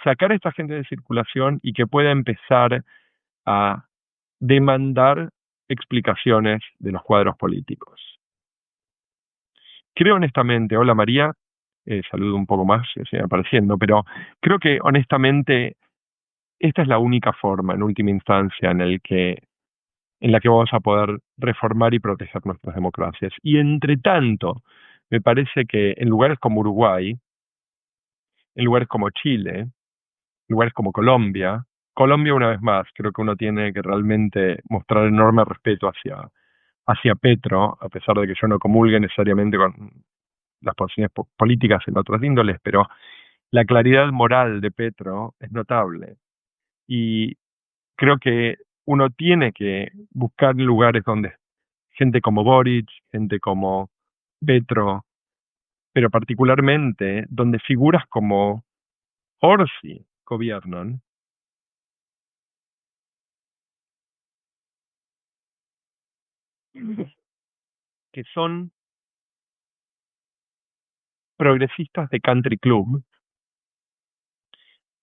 sacar a esta gente de circulación y que pueda empezar a demandar explicaciones de los cuadros políticos. Creo honestamente, hola María, saludo un poco más, sigue apareciendo, pero creo que honestamente esta es la única forma, en última instancia, en la que vamos a poder reformar y proteger nuestras democracias. Y entre tanto, me parece que en lugares como Uruguay, en lugares como Chile, lugares como Colombia. Colombia, una vez más, creo que uno tiene que realmente mostrar enorme respeto hacia Petro, a pesar de que yo no comulgue necesariamente con las posiciones políticas en otras índoles, pero la claridad moral de Petro es notable. Y creo que uno tiene que buscar lugares donde gente como Boric, gente como Petro, pero particularmente donde figuras como Orsi gobiernan, que son progresistas de country club.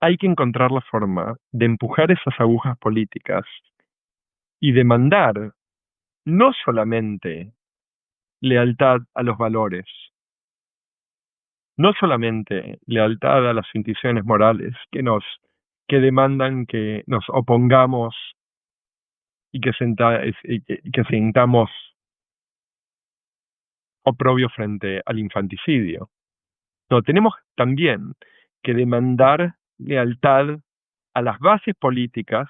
Hay que encontrar la forma de empujar esas agujas políticas y demandar no solamente lealtad a los valores, no solamente lealtad a las intuiciones morales que demandan que nos opongamos y que sintamos oprobio frente al infanticidio. No, tenemos también que demandar lealtad a las bases políticas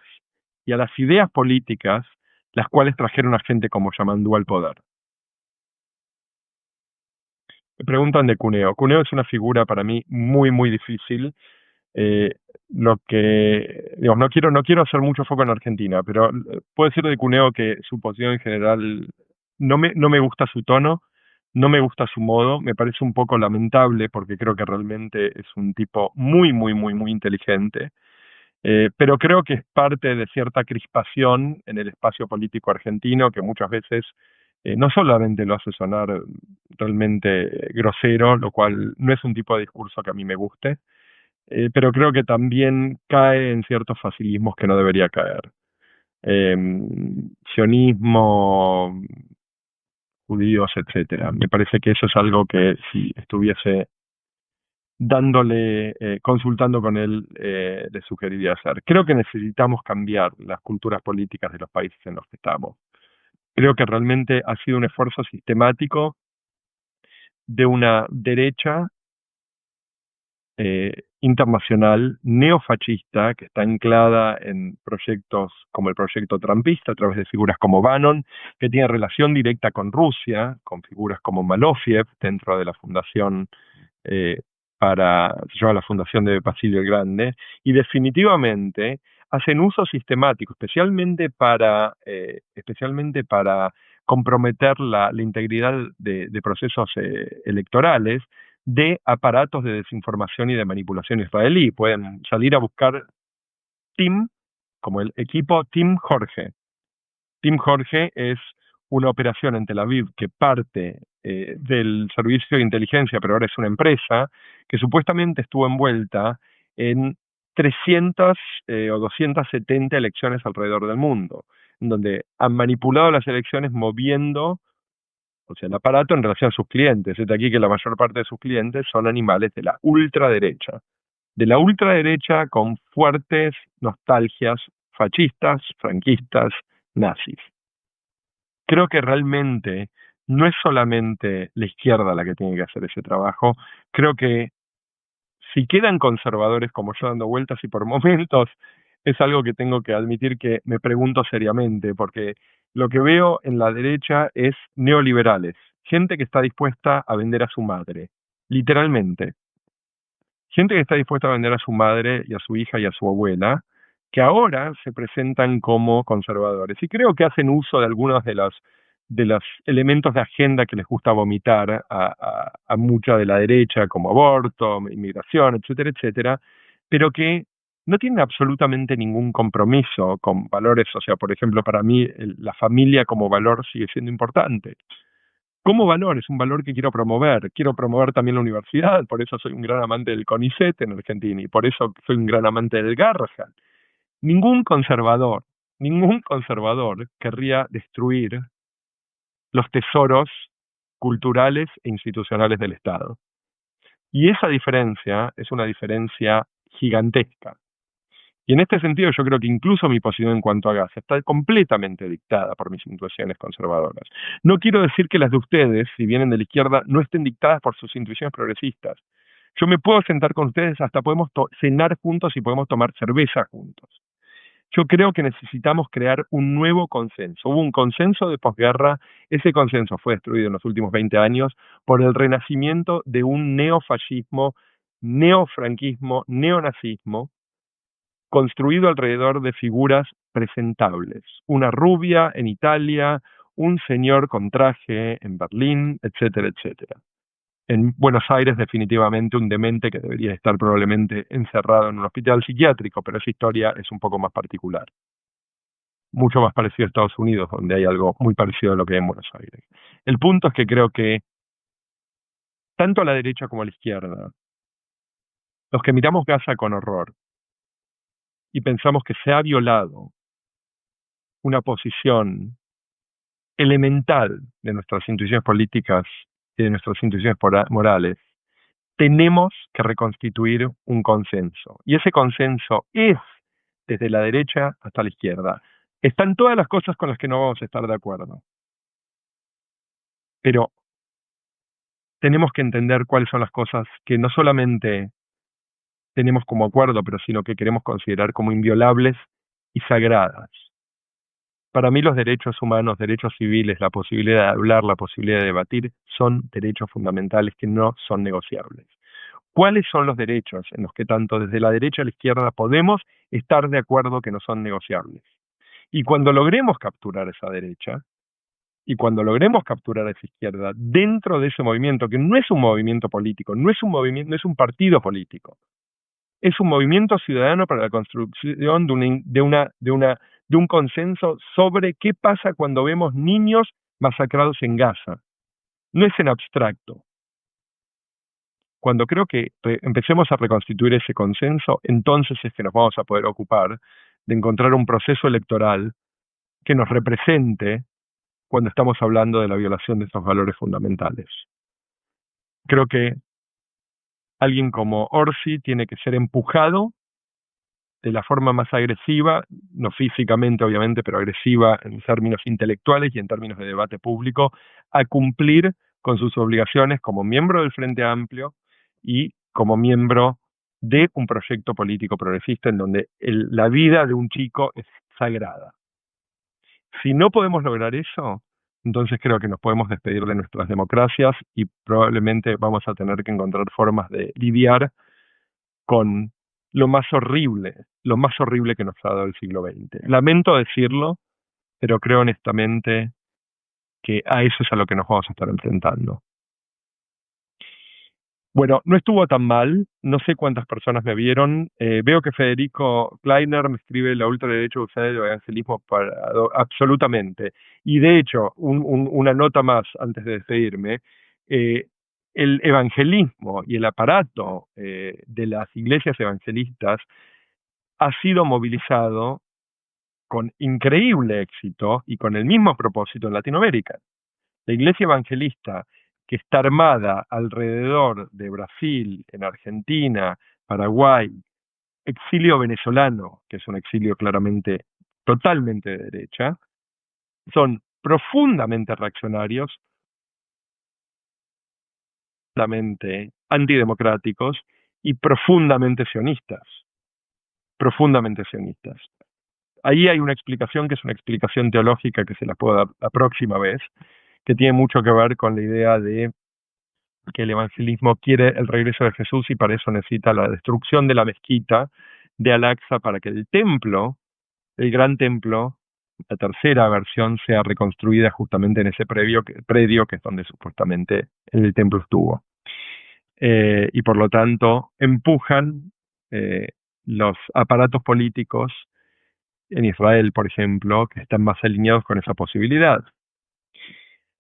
y a las ideas políticas las cuales trajeron a gente como Yamandú al poder. Me preguntan de Cuneo. Cuneo es una figura para mí muy, muy difícil. Eh, digamos, no quiero hacer mucho foco en Argentina, pero puedo decir de Cuneo que su posición en general no me gusta su tono, no me gusta su modo, me parece un poco lamentable porque creo que realmente es un tipo muy, muy, muy, muy inteligente. Pero creo que es parte de cierta crispación en el espacio político argentino que muchas veces no solamente lo hace sonar realmente grosero, lo cual no es un tipo de discurso que a mí me guste, pero creo que también cae en ciertos facilismos que no debería caer. Eh, Sionismo, judíos, etcétera. Me parece que eso es algo que si estuviese consultando con él, le sugeriría hacer. Creo que necesitamos cambiar las culturas políticas de los países en los que estamos. Creo que realmente ha sido un esfuerzo sistemático de una derecha internacional neofascista que está anclada en proyectos como el proyecto trumpista a través de figuras como Bannon, que tiene relación directa con Rusia, con figuras como Malofiev dentro de la fundación eh, se llama la Fundación de Basilio el Grande, y definitivamente hacen uso sistemático, especialmente para comprometer la integridad de procesos electorales, de aparatos de desinformación y de manipulación israelí. Pueden salir a buscar Team, como el equipo Team Jorge. Team Jorge es una operación en Tel Aviv que parte del servicio de inteligencia, pero ahora es una empresa que supuestamente estuvo envuelta en 300 o 270 elecciones alrededor del mundo, en donde han manipulado las elecciones moviendo, o sea, el aparato en relación a sus clientes. Es de aquí que la mayor parte de sus clientes son animales de la ultraderecha con fuertes nostalgias fascistas, franquistas, nazis. Creo que realmente no es solamente la izquierda la que tiene que hacer ese trabajo, creo que si quedan conservadores como yo dando vueltas y por momentos es algo que tengo que admitir que me pregunto seriamente, porque lo que veo en la derecha es neoliberales, gente que está dispuesta a vender a su madre, literalmente, gente que está dispuesta a vender a su madre y a su hija y a su abuela, que ahora se presentan como conservadores. Y creo que hacen uso de algunos de los elementos de agenda que les gusta vomitar a mucha de la derecha, como aborto, inmigración, etcétera, etcétera, pero que no tienen absolutamente ningún compromiso con valores. O sea, por ejemplo, para mí la familia como valor sigue siendo importante. Como valor, es un valor que quiero promover. Quiero promover también la universidad, por eso soy un gran amante del CONICET en Argentina y por eso soy un gran amante del Garrahan. Ningún conservador, ningún conservador querría destruir los tesoros culturales e institucionales del Estado. Y esa diferencia es una diferencia gigantesca. Y en este sentido yo creo que incluso mi posición en cuanto a gas está completamente dictada por mis intuiciones conservadoras. No quiero decir que las de ustedes, si vienen de la izquierda, no estén dictadas por sus intuiciones progresistas. Yo me puedo sentar con ustedes, hasta podemos cenar juntos y podemos tomar cerveza juntos. Yo creo que necesitamos crear un nuevo consenso. Hubo un consenso de posguerra, ese consenso fue destruido en los últimos 20 años por el renacimiento de un neofascismo, neofranquismo, neonazismo, construido alrededor de figuras presentables. Una rubia en Italia, un señor con traje en Berlín, etcétera, etcétera. En Buenos Aires definitivamente un demente que debería estar probablemente encerrado en un hospital psiquiátrico, pero esa historia es un poco más particular. Mucho más parecido a Estados Unidos, donde hay algo muy parecido a lo que hay en Buenos Aires. El punto es que creo que tanto a la derecha como a la izquierda, los que miramos Gaza con horror y pensamos que se ha violado una posición elemental de nuestras intuiciones políticas y de nuestras intuiciones morales, tenemos que reconstituir un consenso. Y ese consenso es desde la derecha hasta la izquierda. Están todas las cosas con las que no vamos a estar de acuerdo, pero tenemos que entender cuáles son las cosas que no solamente tenemos como acuerdo, pero sino que queremos considerar como inviolables y sagradas. Para mí los derechos humanos, derechos civiles, la posibilidad de hablar, la posibilidad de debatir, son derechos fundamentales que no son negociables. ¿Cuáles son los derechos en los que tanto desde la derecha a la izquierda podemos estar de acuerdo que no son negociables? Y cuando logremos capturar esa derecha, y cuando logremos capturar esa izquierda dentro de ese movimiento, que no es un movimiento político, no es un movimiento, no es un partido político, es un movimiento ciudadano para la construcción de un consenso sobre qué pasa cuando vemos niños masacrados en Gaza. No es en abstracto. Cuando creo que empecemos a reconstituir ese consenso, entonces es que nos vamos a poder ocupar de encontrar un proceso electoral que nos represente cuando estamos hablando de la violación de estos valores fundamentales. Creo que alguien como Orsi tiene que ser empujado de la forma más agresiva, no físicamente obviamente, pero agresiva en términos intelectuales y en términos de debate público, a cumplir con sus obligaciones como miembro del Frente Amplio y como miembro de un proyecto político progresista en donde la vida de un chico es sagrada. Si no podemos lograr eso, entonces creo que nos podemos despedir de nuestras democracias y probablemente vamos a tener que encontrar formas de lidiar con lo más horrible que nos ha dado el siglo XX. Lamento decirlo, pero creo honestamente que a eso es a lo que nos vamos a estar enfrentando. Bueno, no estuvo tan mal, no sé cuántas personas me vieron. Veo que Federico Kleiner me escribe la ultraderecha usada el evangelismo absolutamente. Y de hecho, una nota más antes de despedirme, eh, el evangelismo y el aparato de las iglesias evangelistas ha sido movilizado con increíble éxito y con el mismo propósito en Latinoamérica. La iglesia evangelista, que está armada alrededor de Brasil, en Argentina, Paraguay, exilio venezolano, que es un exilio claramente totalmente de derecha, son profundamente reaccionarios, profundamente antidemocráticos y profundamente sionistas, profundamente sionistas. Ahí hay una explicación que es una explicación teológica que se la puedo dar la próxima vez, que tiene mucho que ver con la idea de que el evangelismo quiere el regreso de Jesús y para eso necesita la destrucción de la mezquita de Al-Aqsa para que el templo, el gran templo, la tercera versión, sea reconstruida justamente en ese predio que es donde supuestamente el templo estuvo. Y por lo tanto empujan eh, los aparatos políticos en Israel, por ejemplo, que están más alineados con esa posibilidad.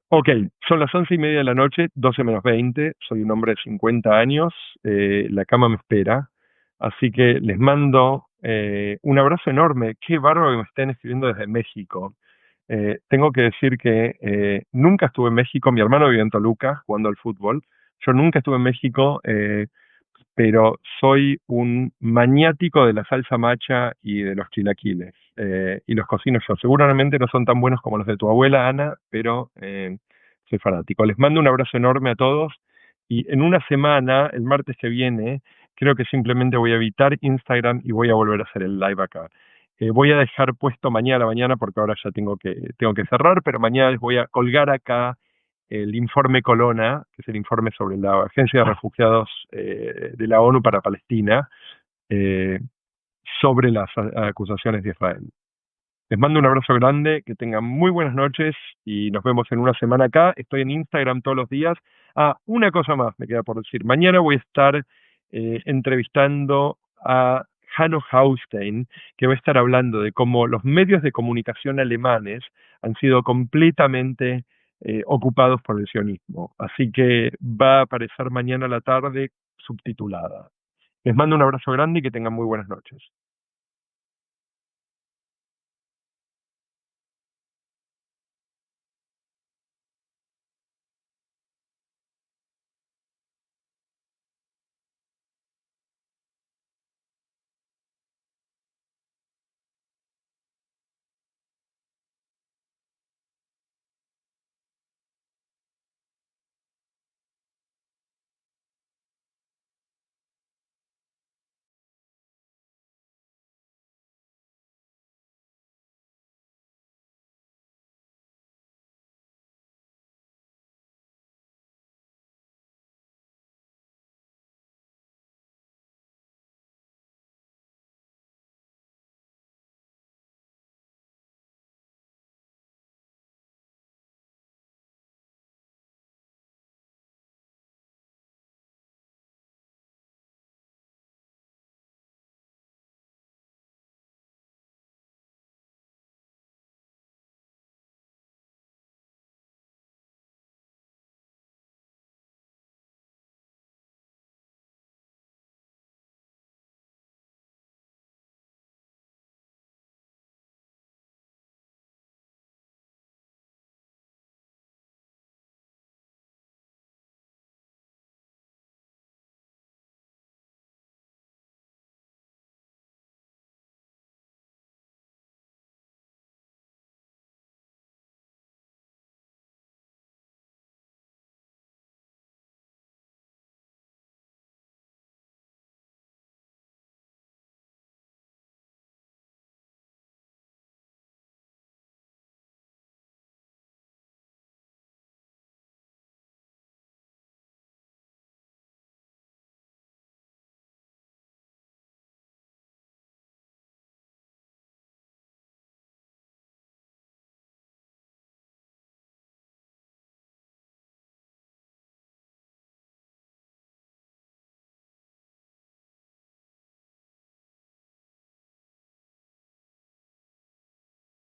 Ok, son las 11:30 de la noche, 12 menos 20, soy un hombre de 50 años, la cama me espera, así que les mando un abrazo enorme, qué bárbaro que me estén escribiendo desde México. Tengo que decir que nunca estuve en México, mi hermano vive en Toluca jugando al fútbol, yo nunca estuve en México, pero soy un maniático de la salsa macha y de los chilaquiles. Y los cocino yo. Seguramente no son tan buenos como los de tu abuela, Ana, pero soy fanático. Les mando un abrazo enorme a todos y en una semana, el martes que viene, creo que simplemente voy a evitar Instagram y voy a volver a hacer el live acá. Voy a dejar puesto mañana a la mañana porque ahora ya tengo que cerrar, pero mañana les voy a colgar acá el informe Colonna, que es el informe sobre la Agencia de Refugiados de la ONU para Palestina, eh, sobre las acusaciones de Israel. Les mando un abrazo grande, que tengan muy buenas noches y nos vemos en una semana acá. Estoy en Instagram todos los días. Ah, una cosa más me queda por decir. Mañana voy a estar entrevistando a Hanno Haustein, que va a estar hablando de cómo los medios de comunicación alemanes han sido completamente ocupados por el sionismo. Así que va a aparecer mañana a la tarde subtitulada. Les mando un abrazo grande y que tengan muy buenas noches.